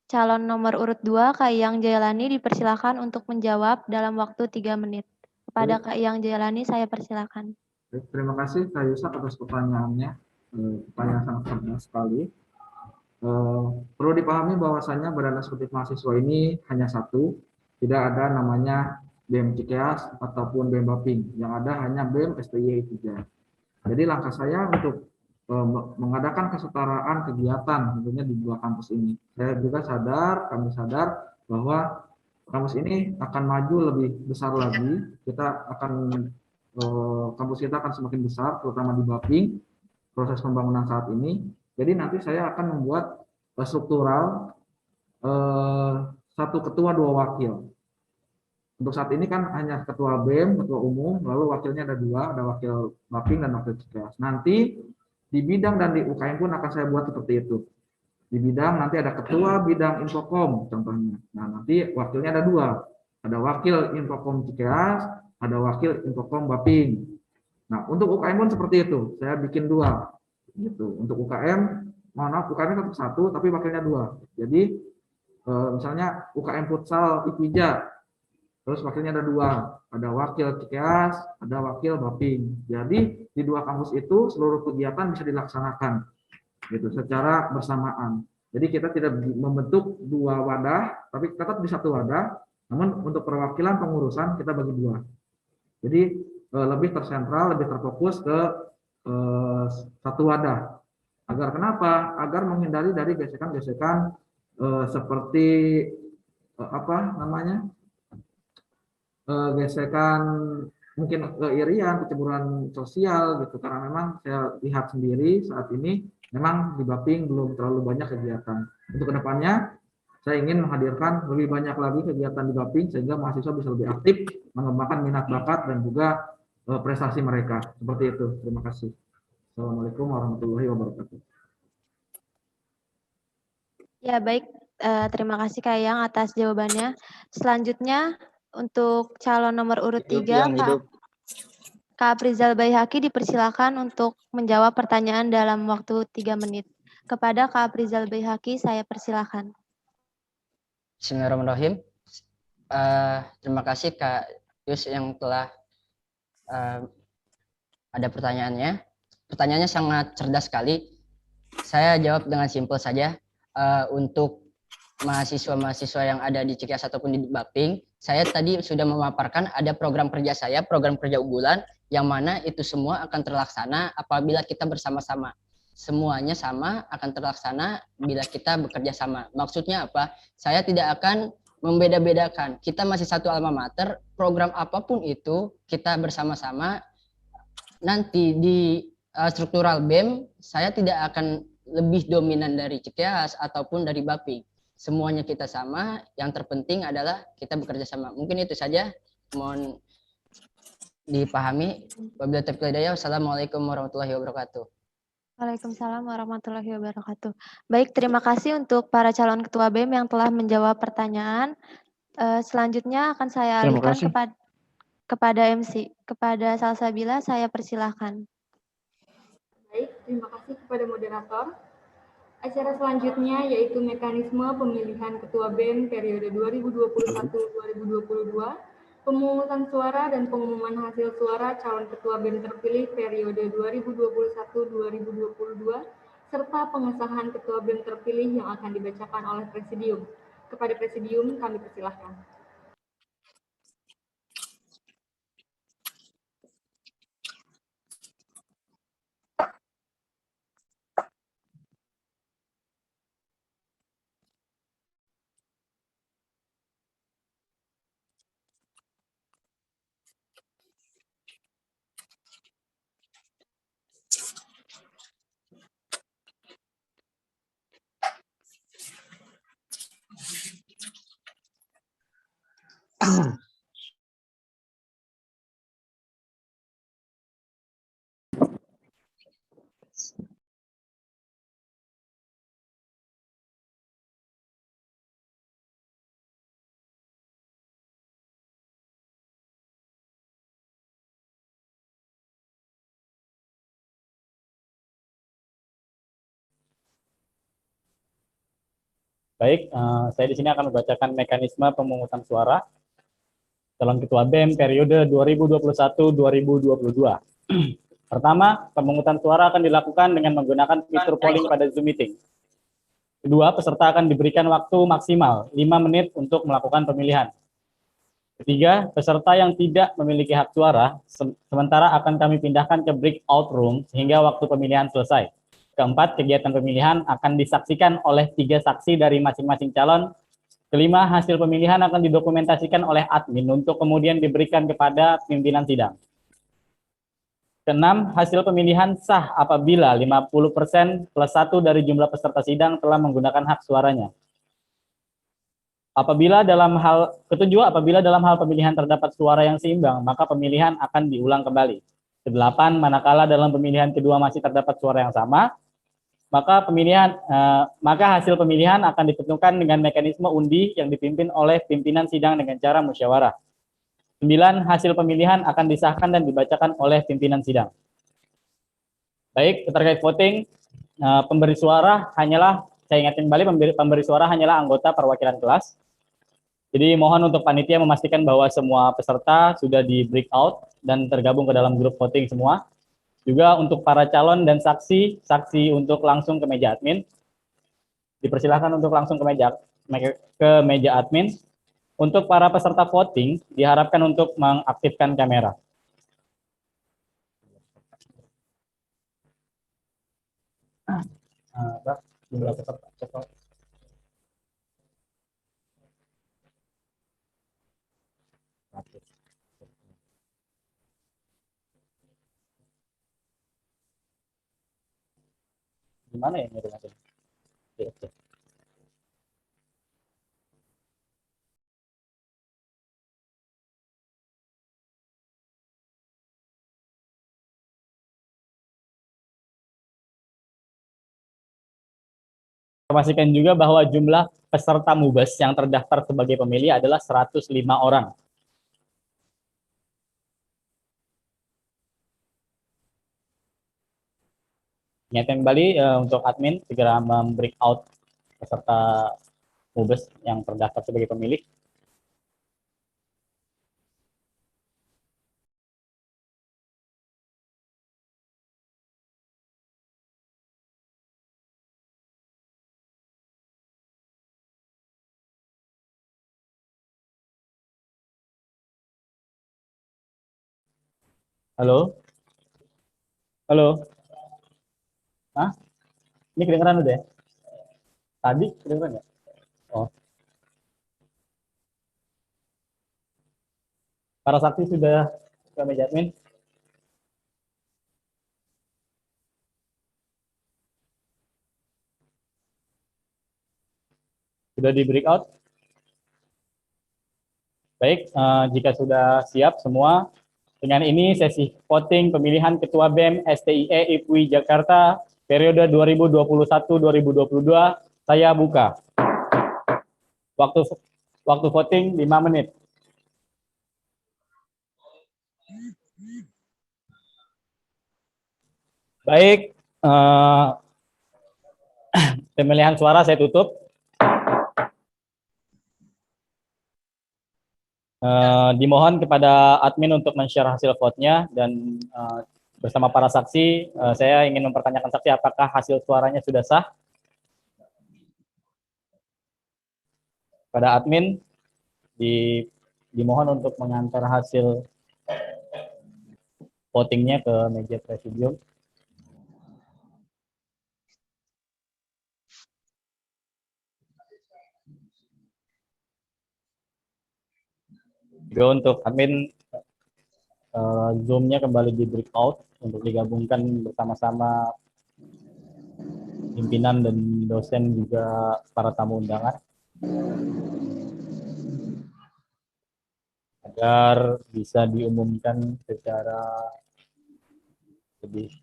calon nomor urut 2, Kak Iyang Jailani dipersilakan untuk menjawab dalam waktu 3 menit. Kepada Kak Iyang Jailani, saya persilakan. Terima kasih Kak Yusuf atas pertanyaannya. Pertanyaan sangat penting sekali. Perlu dipahami bahwasannya Badan Eksekutif Mahasiswa ini hanya satu, tidak ada namanya BEM Cikeas ataupun BEM Baping, yang ada hanya BEM STY 3. Jadi langkah saya untuk mengadakan kesetaraan kegiatan tentunya di dua kampus ini. Saya juga kami sadar bahwa kampus ini akan maju lebih besar lagi. Kampus kita akan semakin besar, terutama di Baping, proses pembangunan saat ini. Jadi nanti saya akan membuat struktural satu ketua 2 wakil. Untuk saat ini kan hanya ketua BEM, ketua umum, lalu wakilnya ada 2, ada wakil Baping dan wakil Cikeas. Nanti di bidang dan di UKM pun akan saya buat seperti itu. Di bidang nanti ada ketua bidang Infokom contohnya. Nah, nanti wakilnya ada 2. Ada wakil Infokom Cikeas, ada wakil Infokom Baping. Nah, untuk UKM pun seperti itu. Saya bikin 2. Gitu. Untuk UKM, mohon maaf, UKM tetap 1, tapi wakilnya 2. Jadi, misalnya UKM Futsal IPIJA, terus wakilnya ada 2, ada wakil Cikeas, ada wakil Baping. Jadi di 2 kampus itu seluruh kegiatan bisa dilaksanakan gitu secara bersamaan. Jadi kita tidak membentuk 2 wadah, tapi tetap di satu wadah. Namun untuk perwakilan pengurusan kita bagi 2. Jadi lebih tersentral, lebih terfokus ke satu wadah. Agar kenapa? Agar menghindari dari gesekan-gesekan seperti gesekan mungkin keirian, kecemburuan sosial gitu, karena memang saya lihat sendiri saat ini memang di Baping belum terlalu banyak kegiatan. Untuk kedepannya saya ingin menghadirkan lebih banyak lagi kegiatan di Baping sehingga mahasiswa bisa lebih aktif mengembangkan minat bakat dan juga prestasi mereka. Seperti itu. Terima kasih. Assalamualaikum warahmatullahi wabarakatuh. Ya, baik. Terima kasih Kak Iyang atas jawabannya. Selanjutnya untuk calon nomor urut 3, Kak Aprizal Baihaqi dipersilakan untuk menjawab pertanyaan dalam waktu 3 menit. Kepada Kak Aprizal Baihaqi, saya persilakan. Bismillahirrahmanirrahim. Terima kasih Kak Yus yang telah ada pertanyaannya. Pertanyaannya sangat cerdas sekali. Saya jawab dengan simpel saja. Untuk mahasiswa-mahasiswa yang ada di Cikeas ataupun di Baping, saya tadi sudah memaparkan ada program kerja saya, program kerja unggulan, yang mana itu semua akan terlaksana apabila kita bersama-sama. Semuanya sama akan terlaksana bila kita bekerja sama. Maksudnya apa? Saya tidak akan membeda-bedakan. Kita masih satu alma mater, program apapun itu kita bersama-sama. Nanti di struktural BEM, saya tidak akan lebih dominan dari Cikeas ataupun dari Baping. Semuanya kita sama, yang terpenting adalah kita bekerja sama. Mungkin itu saja, mohon dipahami. Wabillahi taufiq wal hidayah. Wassalamualaikum warahmatullahi wabarakatuh. Waalaikumsalam warahmatullahi wabarakatuh. Baik, terima kasih untuk para calon ketua BEM yang telah menjawab pertanyaan. Selanjutnya akan saya Terima alihkan kasih. kepada MC. Kepada Salsabila saya persilahkan. Baik, terima kasih kepada moderator. Acara selanjutnya yaitu mekanisme pemilihan Ketua BEM periode 2021-2022, pemungutan suara dan pengumuman hasil suara calon Ketua BEM terpilih periode 2021-2022, serta pengesahan Ketua BEM terpilih yang akan dibacakan oleh Presidium. Kepada Presidium kami persilahkan. Baik, saya di sini akan membacakan mekanisme pemungutan suara calon Ketua BEM periode 2021-2022. Pertama, pemungutan suara akan dilakukan dengan menggunakan fitur polling pada Zoom Meeting. Kedua, peserta akan diberikan waktu maksimal 5 menit untuk melakukan pemilihan. Ketiga, peserta yang tidak memiliki hak suara, sementara akan kami pindahkan ke breakout room sehingga waktu pemilihan selesai. Keempat, kegiatan pemilihan akan disaksikan oleh 3 saksi dari masing-masing calon. Kelima, hasil pemilihan akan didokumentasikan oleh admin untuk kemudian diberikan kepada pimpinan sidang. Keenam, hasil pemilihan sah apabila 50% plus 1 dari jumlah peserta sidang telah menggunakan hak suaranya. Ketujuh, apabila dalam hal pemilihan terdapat suara yang seimbang, maka pemilihan akan diulang kembali. Kedelapan, manakala dalam pemilihan kedua masih terdapat suara yang sama, maka hasil pemilihan akan ditentukan dengan mekanisme undi yang dipimpin oleh pimpinan sidang dengan cara musyawarah. 9, hasil pemilihan akan disahkan dan dibacakan oleh pimpinan sidang. Baik, terkait voting, pemberi suara hanyalah, saya ingatkan kembali, pemberi suara hanyalah anggota perwakilan kelas. Jadi mohon untuk panitia memastikan bahwa semua peserta sudah di breakout dan tergabung ke dalam grup voting semua. Juga untuk para calon dan saksi untuk langsung ke meja admin. Dipersilakan untuk langsung ke meja admin. Untuk para peserta voting, diharapkan untuk mengaktifkan kamera. Jumlah peserta. Gimana ya ngirimnya? Oke. Pastikan juga bahwa jumlah peserta MUBES yang terdaftar sebagai pemilih adalah 105 orang. Ingatkan kembali untuk admin segera membreakout peserta MUBES yang terdaftar sebagai pemilih. Halo? Halo? Hah? Ini kedengeran udah ya? Tadi kedengeran ya? Oh. Para saksi sudah ke meja admin? Sudah di breakout? Baik, jika sudah siap semua, dengan ini sesi voting pemilihan Ketua BEM STIE IPWI Jakarta periode 2021-2022 saya buka. Waktu voting 5 menit. Baik, pemilihan suara saya tutup. Dimohon kepada admin untuk men-share hasil vote-nya dan bersama para saksi, saya ingin mempertanyakan saksi apakah hasil suaranya sudah sah. Pada admin, dimohon untuk mengantar hasil votingnya ke meja presidium. Juga untuk admin, Zoom-nya kembali di breakout untuk digabungkan bersama-sama pimpinan dan dosen juga para tamu undangan agar bisa diumumkan secara lebih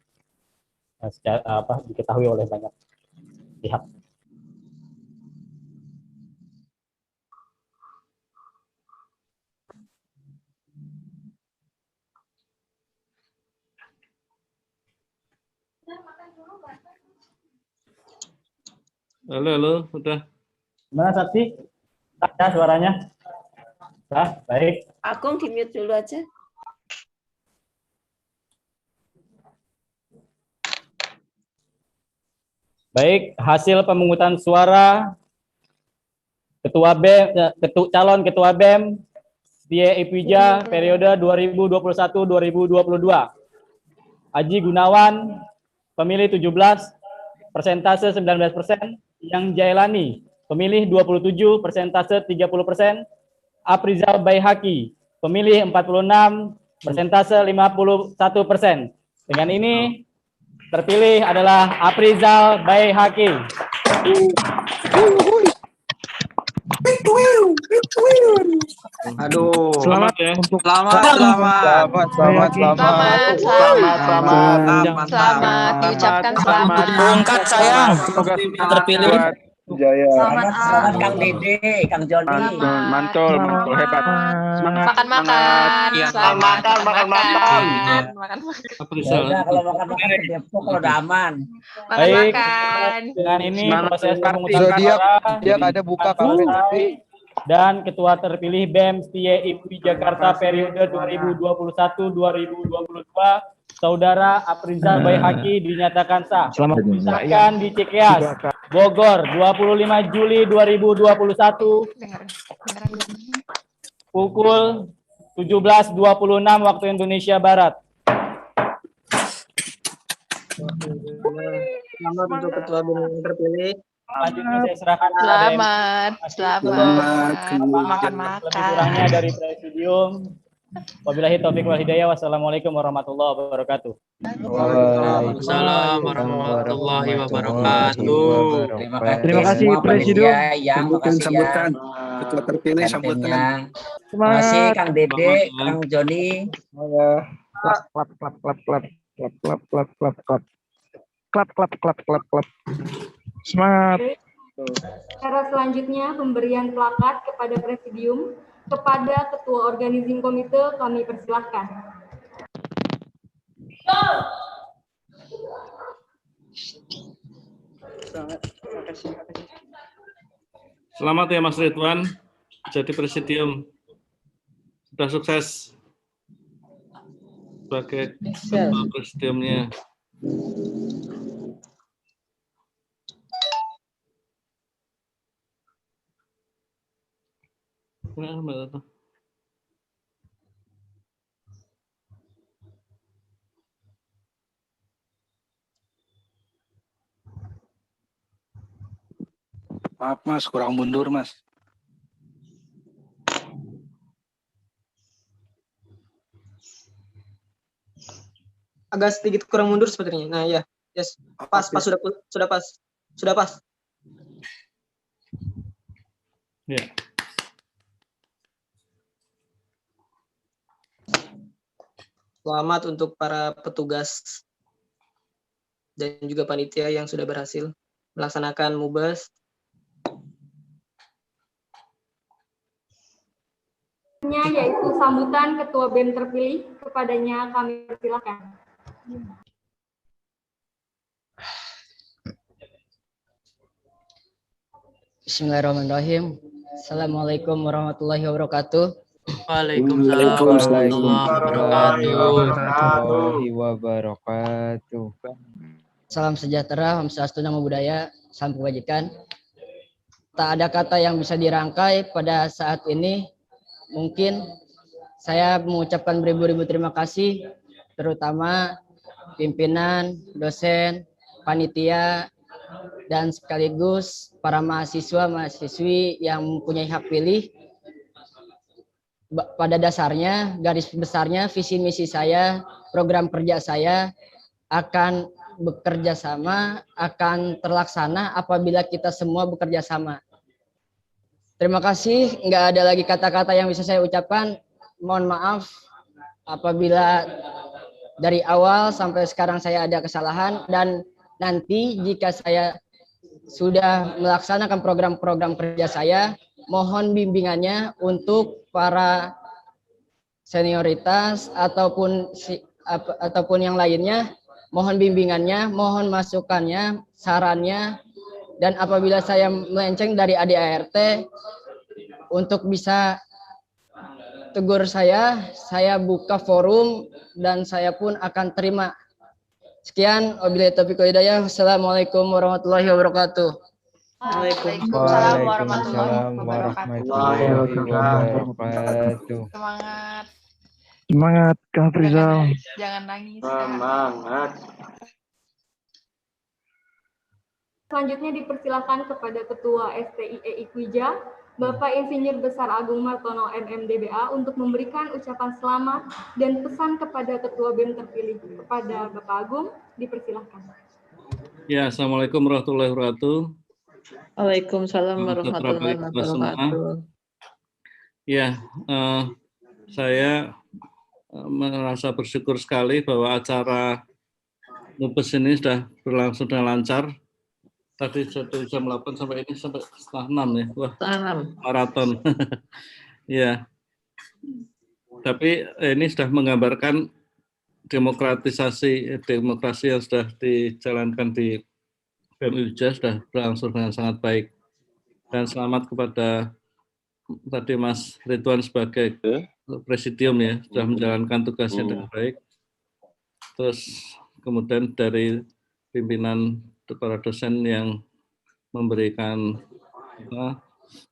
diketahui oleh banyak pihak. Halo, udah. Gimana saksi? Sah suaranya? Sah, baik. Agung di-mute dulu aja. Baik, hasil pemungutan suara calon ketua BEM Setia Ipwija periode 2021-2022. Aji Gunawan pemilih 17, persentase 19%. Yang Jailani pemilih 27, persentase 30%. Aprizal Baihaqi pemilih 46, persentase 51%. Dengan ini terpilih adalah Aprizal Baihaqi. Aduh. Selamat ya. untuk Selamat diucapkan selamat. Berangkat sayang. Terpilih. Jaya. Selamat Kang Dede, Kang Joni. Mantul hebat. Makan. Selamat makan. Ya udah, kalau makan ke Depok kalau udah aman. Baik, Makan. dengan ini proses pemungutan Zodiak, suara dia ada buka kemarin. dan ketua terpilih BEM Setia Ipwija Jakarta periode 2021-2022 Saudara Aprizal Baihaqi dinyatakan sah. Selamat Disahkan di Cikeas, Bogor, 25 Juli 2021 pukul 17.26 waktu Indonesia Barat. Selamat untuk ketua BEM yang terpilih. Selanjutnya saya serahkan Makan. lebih kurangnya dari presidium. Wabillahi taufiq wal hidayah. Wassalamualaikum warahmatullahi wabarakatuh. Waalaikumsalam warahmatullahi wabarakatuh. Terima kasih Presidium. Ya, Sambutkan. Ketua terpilih sambutkan. Terima kasih Kang Dede, Kang Joni. Klap. Semangat. Cara selanjutnya pemberian plakat kepada Presidium. Kepada Ketua Organizing Komite kami persilahkan. Selamat ya Mas Ridwan, jadi presidium. Sudah sukses sebagai ketua presidiumnya. Maaf Mas, kurang mundur Mas. Agak sedikit kurang mundur sepertinya. Nah ya, yes, pas sudah pas. Ya. Selamat untuk para petugas dan juga panitia yang sudah berhasil melaksanakan MUBAS. yaitu sambutan Ketua BEM terpilih. Kepadanya kami persilakan. Bismillahirrahmanirrahim. Assalamualaikum warahmatullahi wabarakatuh. Waalaikumsalam warahmatullahi wabarakatuh. Salam sejahtera, Om Swastiastu, Namo Buddhaya, salam kebajikan. Tak ada kata yang bisa dirangkai pada saat ini. Mungkin saya mengucapkan beribu-ribu terima kasih, terutama pimpinan, dosen, panitia, dan sekaligus para mahasiswa-mahasiswi yang mempunyai hak pilih. Pada dasarnya, garis besarnya, visi misi saya, program kerja saya akan bekerja sama, akan terlaksana apabila kita semua bekerja sama. Terima kasih, nggak ada lagi kata-kata yang bisa saya ucapkan. Mohon maaf apabila dari awal sampai sekarang saya ada kesalahan, dan nanti jika saya sudah melaksanakan program-program kerja saya, mohon bimbingannya untuk para senioritas ataupun yang lainnya, mohon bimbingannya, mohon masukannya, sarannya, dan apabila saya melenceng dari ADART, untuk bisa tegur saya buka forum dan saya pun akan terima. Sekian, wabillahi taufiq wal hidayah. Assalamualaikum warahmatullahi wabarakatuh. Waalaikumsalam warahmatullahi wabarakatuh. Semangat. Semangat, Kak Frizal. Jangan nangis. Semangat. Selanjutnya dipersilakan kepada Ketua STIE Ikwija, Bapak Insinyur Besar Agung Martono MMDBA untuk memberikan ucapan selamat dan pesan kepada Ketua BEM terpilih. Kepada Bapak Agung, dipersilakan. Ya, Assalamualaikum warahmatullahi wabarakatuh. Waalaikumsalam warahmatullahi wabarakatuh. Ya, saya merasa bersyukur sekali bahwa acara Nubes ini sudah berlangsung dengan lancar. Tadi dari jam 8 sampai ini sampai setengah 6 ya. Wah, maraton. Ya. Tapi ini sudah menggambarkan demokrasi yang sudah dijalankan di BEM Uja sudah berlangsung dengan sangat baik. Dan selamat kepada tadi Mas Ridwan sebagai presidium ya, sudah menjalankan tugasnya dengan baik. Terus kemudian dari pimpinan para dosen yang memberikan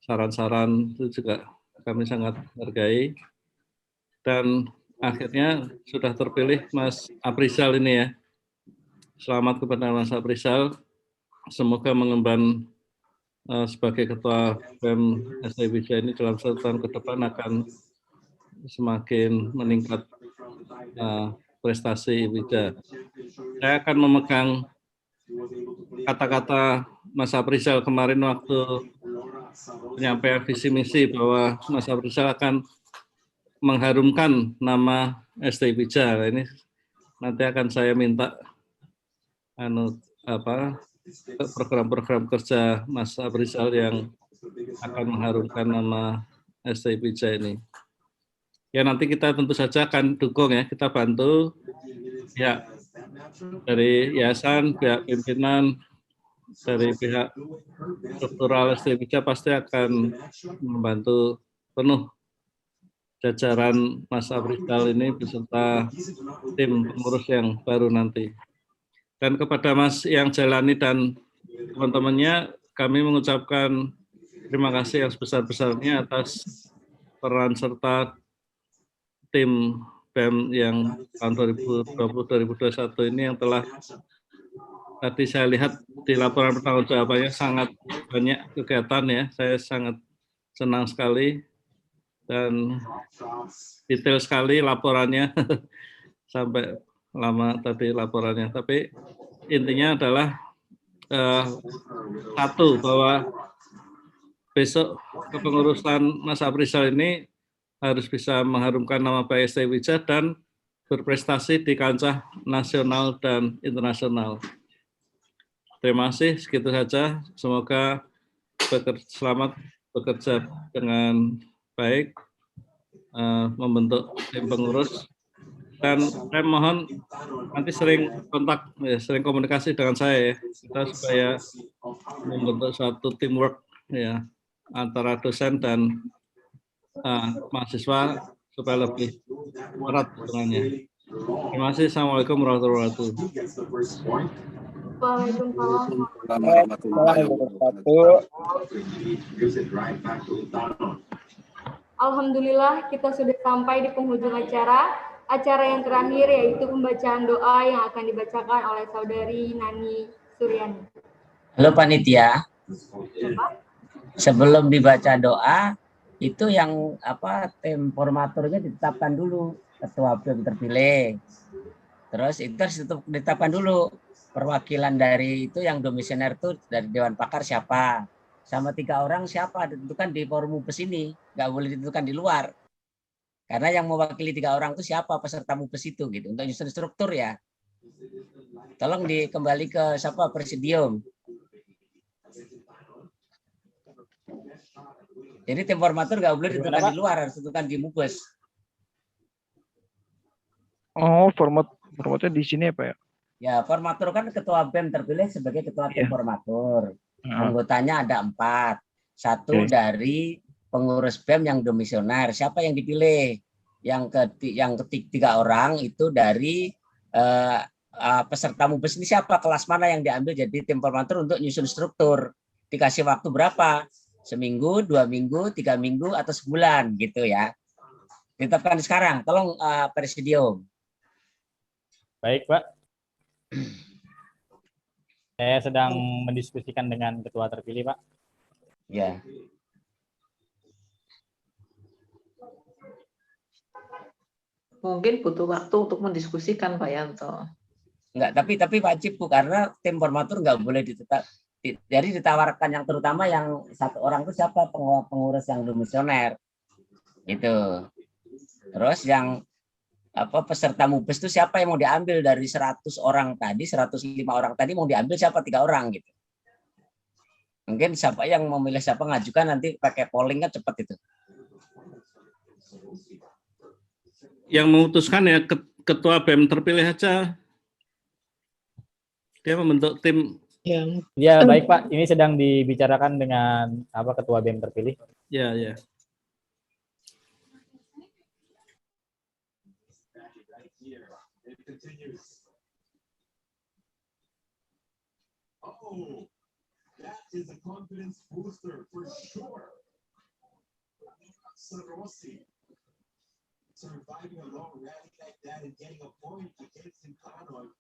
saran-saran itu juga kami sangat menghargai. Dan akhirnya sudah terpilih Mas Aprizal ini ya. Selamat kepada Mas Aprizal. Semoga mengemban sebagai Ketua BEM STIE ini dalam 1 tahun ke depan akan semakin meningkat prestasi Wida. Saya akan memegang kata-kata Mas Aprizal kemarin waktu penyampaian visi misi bahwa Mas Aprizal akan mengharumkan nama STIE. Nah, ini nanti akan saya minta program-program kerja Mas Aprizal yang akan mengharumkan nama STIE ini. Ya, nanti kita tentu saja akan dukung ya, kita bantu ya dari yayasan, pihak pimpinan, dari pihak struktural STIE pasti akan membantu penuh jajaran Mas Aprizal ini beserta tim pengurus yang baru nanti. Dan kepada Mas yang jalani dan teman-temannya, kami mengucapkan terima kasih yang sebesar-besarnya atas peran serta tim BEM yang tahun 2020-2021 ini yang telah tadi saya lihat di laporan pertanggungjawabannya sangat banyak kegiatan ya. Saya sangat senang sekali dan detail sekali laporannya sampai lama tadi laporannya. Tapi intinya adalah satu, bahwa besok kepengurusan Mas Aprizal ini harus bisa mengharumkan nama baik STIE dan berprestasi di kancah nasional dan internasional. Terima kasih, segitu saja. Semoga selamat bekerja dengan baik membentuk tim pengurus, dan saya mohon nanti sering kontak, sering komunikasi dengan saya ya, kita supaya membentuk satu teamwork ya antara dosen dan mahasiswa supaya lebih erat hubungannya. Terima kasih. Assalamualaikum warahmatullahi wabarakatuh. Waalaikumsalam. Warahmatullahi wabarakatuh. Alhamdulillah kita sudah sampai di penghujung acara. Acara yang terakhir yaitu pembacaan doa yang akan dibacakan oleh Saudari Nani Suryani. Halo panitia. Sebelum dibaca doa, itu yang tim formaturnya ditetapkan dulu, ketua BEM terpilih. Terus itu harus ditetapkan dulu perwakilan dari itu yang domisioner itu dari Dewan Pakar siapa, sama 3 orang siapa ditentukan di forum MUPES ini, nggak boleh ditentukan di luar. Karena yang mewakili 3 orang itu siapa peserta MUPES itu gitu, untuk nyusun struktur ya. Tolong dikembali ke siapa presidium. Jadi tim formatur nggak boleh ditentukan di luar, harus ditentukan di MUPES. Oh, formatnya di sini ya, Pak ya? Ya, formatur kan ketua BEM terpilih sebagai ketua tim formatur. Anggotanya ada 4. 1 dari pengurus BEM yang domisioner. Siapa yang dipilih? Yang 3 orang itu dari peserta MUPES ini siapa? Kelas mana yang diambil jadi tim formatur untuk nyusun struktur? Dikasih waktu berapa? Seminggu, 2 minggu, 3 minggu, atau sebulan gitu ya. Ditetapkan sekarang. Tolong presidium. Baik, Pak. Saya sedang mendiskusikan dengan ketua terpilih, Pak. Ya. Mungkin butuh waktu untuk mendiskusikan, Pak Yanto. Enggak, tapi wajib Bu, karena tim formatur nggak boleh jadi ditawarkan yang terutama yang 1 orang itu siapa pengurus yang domisioner gitu. Terus yang peserta MUPES itu siapa yang mau diambil dari 100 orang tadi, 105 orang tadi mau diambil siapa 3 orang gitu. Mungkin siapa yang memilih siapa ngajukan nanti pakai polling kan cepat itu. Yang memutuskan ya ketua BEM terpilih aja. Dia membentuk tim. Ya, baik Pak. Ini sedang dibicarakan dengan ketua BEM terpilih. Ya, ya. Oh, that is a confidence booster for sure. Sarosi, surviving a long rally like that and getting a point against Incano.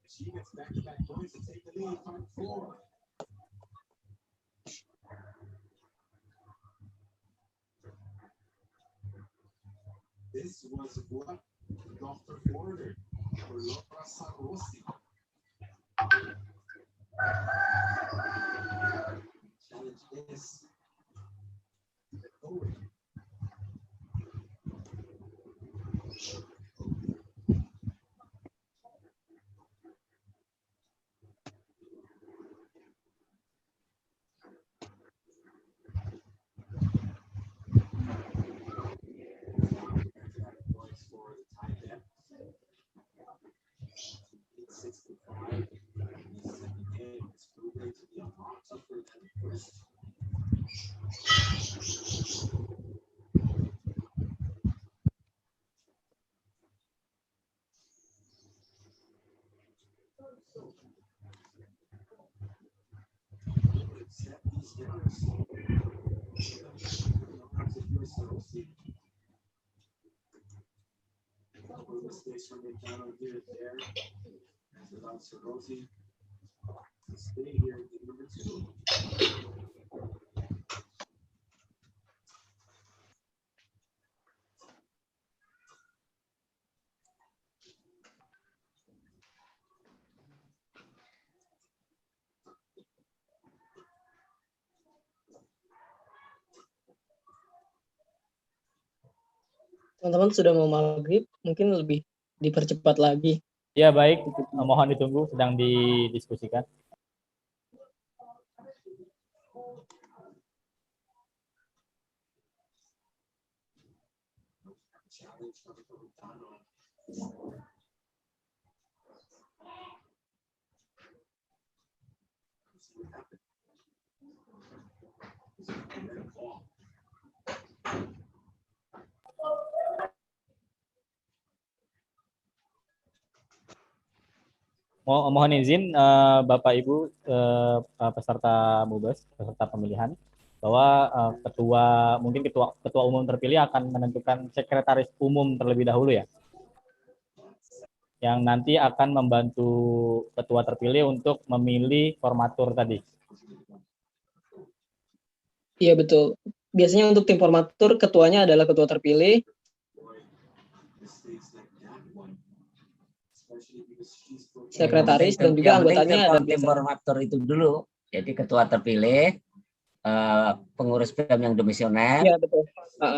She gets back-to-back points to take the lead from 4. This was what the doctor ordered for Laura Sarosi. Challenge is going. Mistakes from Incano here and there. As without Sarosi to stay here at number 2. Teman-teman sudah mau maghrib, mungkin lebih dipercepat lagi. Ya baik, mohon ditunggu, sedang didiskusikan. Mohon izin Bapak Ibu peserta MUBES, peserta pemilihan, bahwa ketua umum terpilih akan menentukan sekretaris umum terlebih dahulu ya, yang nanti akan membantu ketua terpilih untuk memilih formatur tadi. Iya betul. Biasanya untuk tim formatur ketuanya adalah ketua terpilih. Sekretaris dan juga anggotanya ada tim formatur itu dulu. Jadi ketua terpilih, pengurus BEM yang domisioner, ya, betul.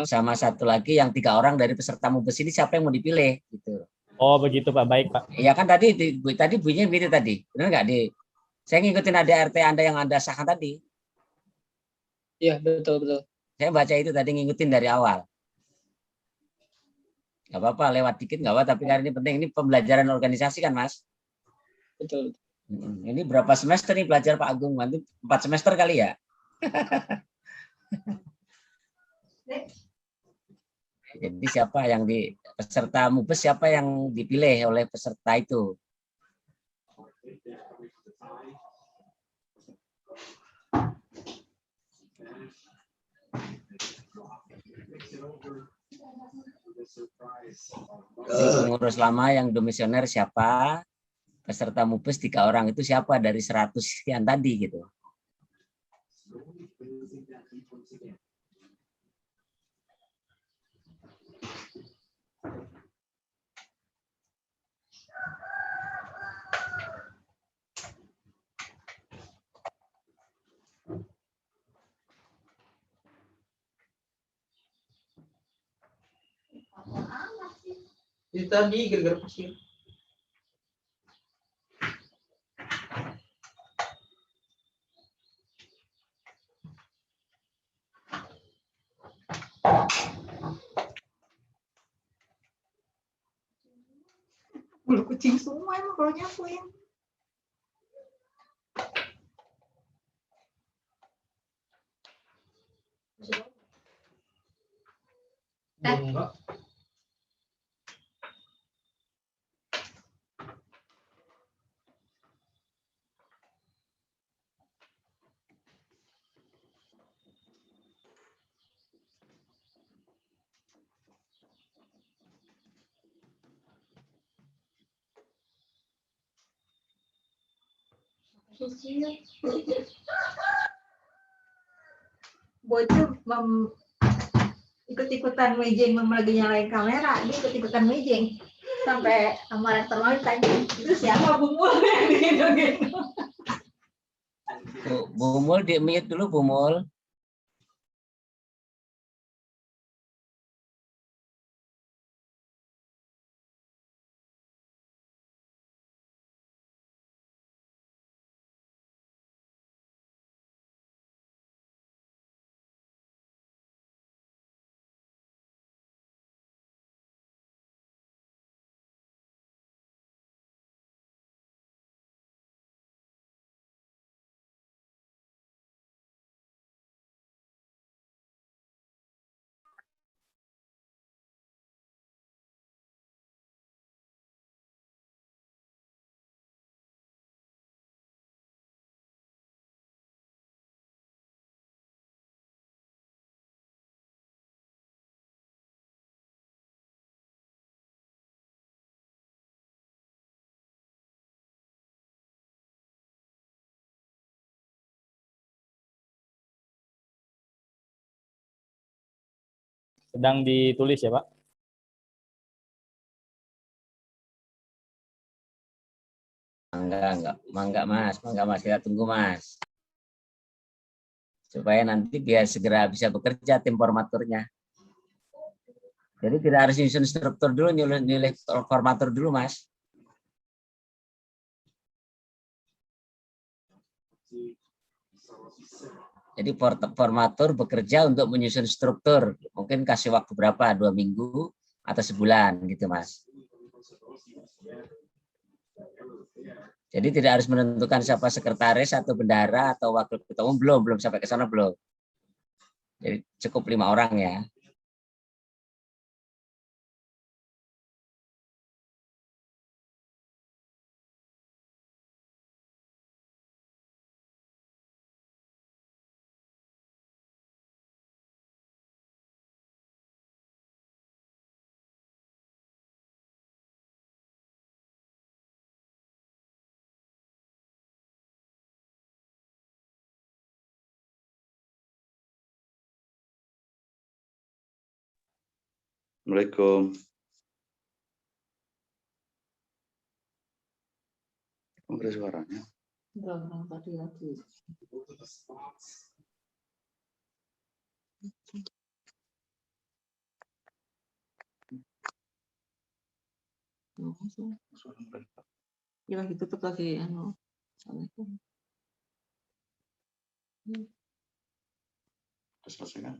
Sama satu lagi yang 3 orang dari peserta MUBES ini siapa yang mau dipilih gitu. Oh begitu Pak, baik Pak. Ya kan tadi bunyinya begitu tadi, benar nggak di? Saya ngikutin ADRT Anda yang Anda sahkan tadi. Iya betul. Saya baca itu tadi, ngikutin dari awal. Nggak apa-apa, lewat dikit nggak apa, tapi karena ini penting, ini pembelajaran organisasi kan Mas. Betul. Ini berapa semester nih belajar Pak Agung? Nanti 4 semester kali ya? Jadi siapa yang peserta MUBES, siapa yang dipilih oleh peserta itu? Pengurus lama yang domisioner siapa? Peserta MUBES 3 orang itu siapa dari 100 sekian tadi gitu. Itu tadi gara-gara pasir. Bulu kucing semua emang kalau nyapuin. Enggak. Bocil ikut-ikutan mejeng, mama lagi nyalain kamera, dia ikut-ikutan mejeng sampai sama rektor tanya, itu siapa Bumul yang digendong-gendong? Bumul di mute dulu Bumul. Sedang ditulis ya Pak? Enggak Mas, kita tunggu Mas. Supaya nanti biar segera bisa bekerja tim formaturnya. Jadi tidak harus nyusun struktur dulu, nilai formatur dulu Mas. Jadi formatur bekerja untuk menyusun struktur, mungkin kasih waktu berapa, 2 minggu atau sebulan gitu Mas. Jadi tidak harus menentukan siapa sekretaris atau bendahara atau wakil ketua umum, belum sampai ke sana belum. Jadi cukup 5 orang ya. Assalamualaikum. Ada suaranya. Tadi lagi. Ya lagi tutup lagi anu. Assalamualaikum. Udah selesai kan?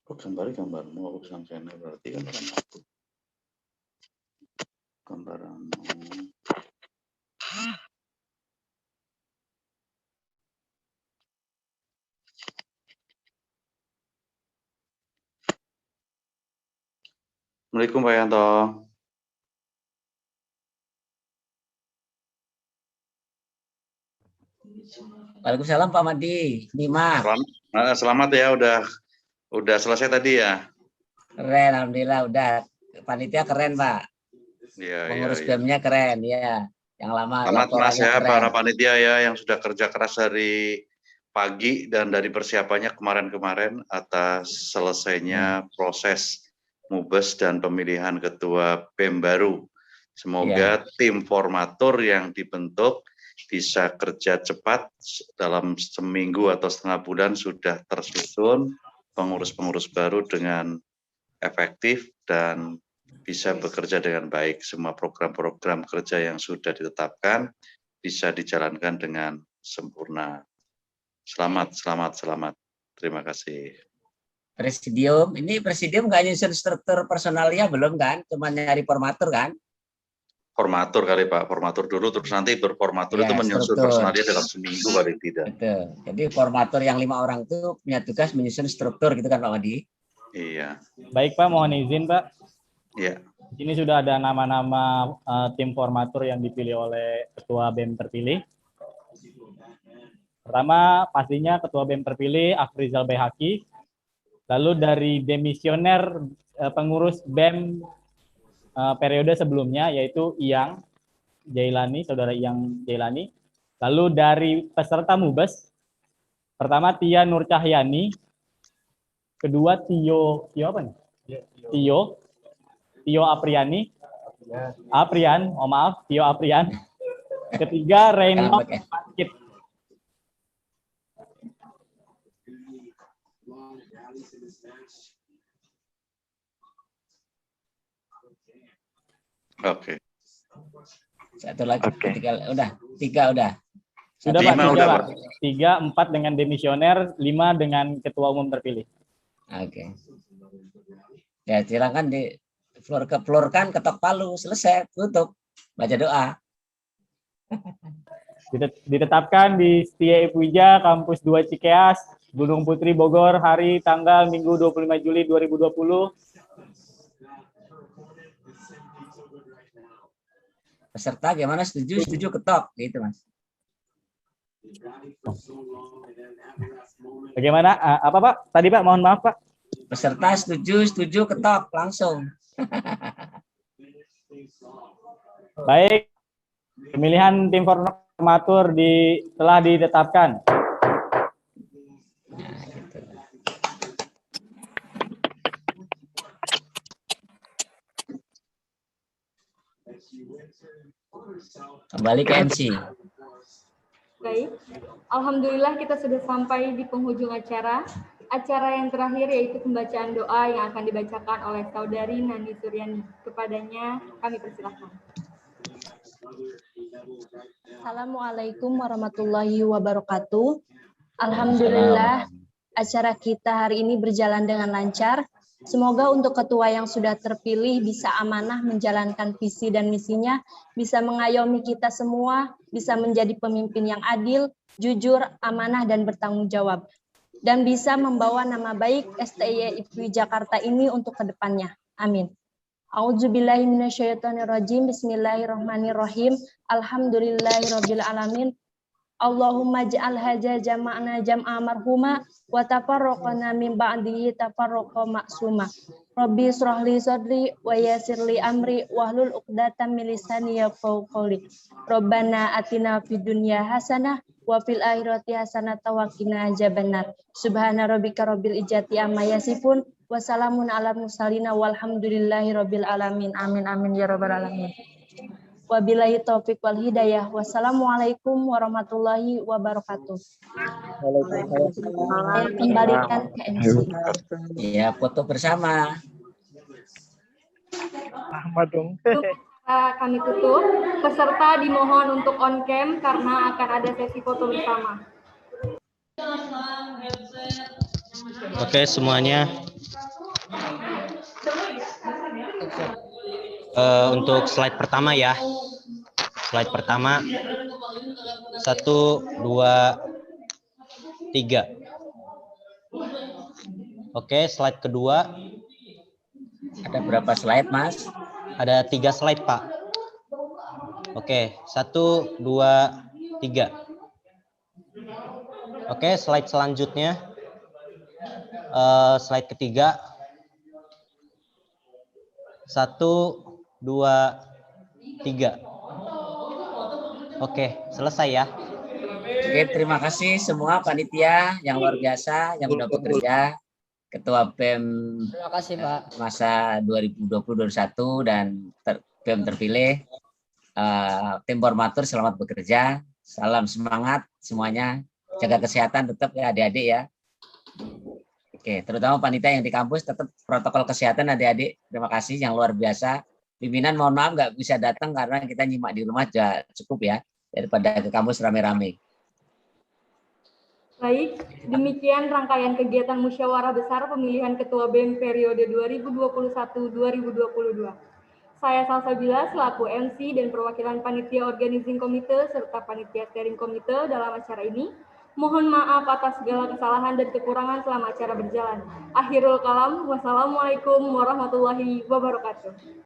Kok gambarmu aku sang channel berarti kan aku. Gambaranmu. Assalamualaikum Pak Yanto. Waalaikumsalam Pak Madi. Nima. Selamat ya, udah selesai tadi ya. Keren, alhamdulillah udah. Panitia keren Pak. Iya. Pengurus BEM-nya keren ya. Yang lama. Selamat Mas ya, keren. para panitia ya yang sudah kerja keras dari pagi dan dari persiapannya kemarin-kemarin atas selesainya proses Mubes dan pemilihan ketua BEM baru. Semoga tim formatur yang dibentuk bisa kerja cepat dalam seminggu atau setengah bulan sudah tersusun pengurus-pengurus baru dengan efektif dan bisa bekerja dengan baik. Semua program-program kerja yang sudah ditetapkan bisa dijalankan dengan sempurna. Selamat. Terima kasih. Presidium, ini presidium nggak nyusun struktur personalnya belum kan? Cuma nyari formatur kan? Formatur kali Pak, formatur dulu terus nanti berformatur itu menyusun personalnya dalam seminggu kali tidak. Betul. Jadi formatur yang 5 orang itu punya tugas menyusun struktur gitu kan Pak Madi? Iya. Baik Pak, mohon izin Pak. Iya. Ini sudah ada nama-nama tim formatur yang dipilih oleh Ketua BEM terpilih. Pertama, pastinya Ketua BEM terpilih Afrizal Baihaqi. Lalu dari demisioner pengurus BEM periode sebelumnya, yaitu Iyang Jailani, Saudara Iyang Jailani. Lalu dari peserta Mubes, pertama Tia Nur Cahyani, kedua Tio apa nih? Tio Apriani, Tio Aprian. Ketiga Reno Pankit. Oke. Satu lagi, tiga udah. Sudah Pak, 3, 4 dengan demisioner, 5 dengan ketua umum terpilih. Oke. Ya silakan di floor-kan, ketok palu, selesai, tutup, baca doa. Ditetapkan di Setia Ipwija, Kampus 2 Cikeas, Gunung Putri, Bogor, hari tanggal Minggu 25 Juli 2020. Peserta gimana, setuju ketok gitu Mas. Bagaimana? Apa Pak? Tadi Pak, mohon maaf Pak. Peserta setuju ketok langsung. Baik, pemilihan tim formatur telah ditetapkan. Kembali ke MC. Baik, alhamdulillah kita sudah sampai di penghujung acara. acara yang terakhir yaitu pembacaan doa yang akan dibacakan oleh Saudari Nani Suryani. Kepadanya kami persilahkan. Assalamualaikum warahmatullahi wabarakatuh. Alhamdulillah, acara kita hari ini berjalan dengan lancar. Semoga untuk ketua yang sudah terpilih bisa amanah menjalankan visi dan misinya, bisa mengayomi kita semua, bisa menjadi pemimpin yang adil, jujur, amanah, dan bertanggung jawab. Dan bisa membawa nama baik STI IPWI Jakarta ini untuk kedepannya. Amin. A'udzubillahi minasyaitonirrajim. Bismillahirrahmanirrahim. Alhamdulillahirabbil alamin. Allahumma ja'al haja jama'na jam'a marhuma wa tafarraqna min ba'dihi tafarraqa maksuma. Rabbi israhli sadri wa yassirli amri wahlul 'uqdatam min lisani yafqahu qawli. Rabbana atina fid dunya hasanah wa fil akhirati hasanah wa qina adzabannar. Subhana rabbika rabbil izzati amma yasifun wa salamun alal mursalin walhamdulillahi rabbil alamin. Amin amin ya rabbal alamin. Wabillahi taufik wal hidayah. Wassalamualaikum warahmatullahi wabarakatuh. Saya kembalikan ke MC. Ya, foto bersama. Ahmad dong. Kami tutup. Peserta dimohon untuk on cam karena akan ada sesi foto bersama. Oke semuanya. Untuk slide pertama ya. Slide pertama 1, 2, 3. Oke, slide kedua. Ada berapa slide, Mas? Ada 3 slide, Pak. Oke, 1, 2, 3. Oke, slide selanjutnya. Slide ketiga. 1, 2, 3. Oke, selesai ya. Oke, terima kasih semua panitia yang luar biasa yang sudah bekerja. Ketua BEM Terima kasih, Pak. masa 2020-2021 dan BEM terpilih. Tim formatur selamat bekerja. Salam semangat semuanya. Jaga kesehatan tetap ya adik-adik ya. Oke, terutama panitia yang di kampus tetap protokol kesehatan adik-adik. Terima kasih yang luar biasa. Pimpinan mohon maaf nggak bisa datang karena kita nyimak di rumah sudah cukup ya daripada ke kampus rame-rame. Baik, demikian rangkaian kegiatan musyawarah besar pemilihan Ketua BEM periode 2021-2022. Saya Salsabila selaku MC dan perwakilan panitia organizing komite serta panitia steering komite dalam acara ini. Mohon maaf atas segala kesalahan dan kekurangan selama acara berjalan. Akhirul kalam, wassalamualaikum warahmatullahi wabarakatuh.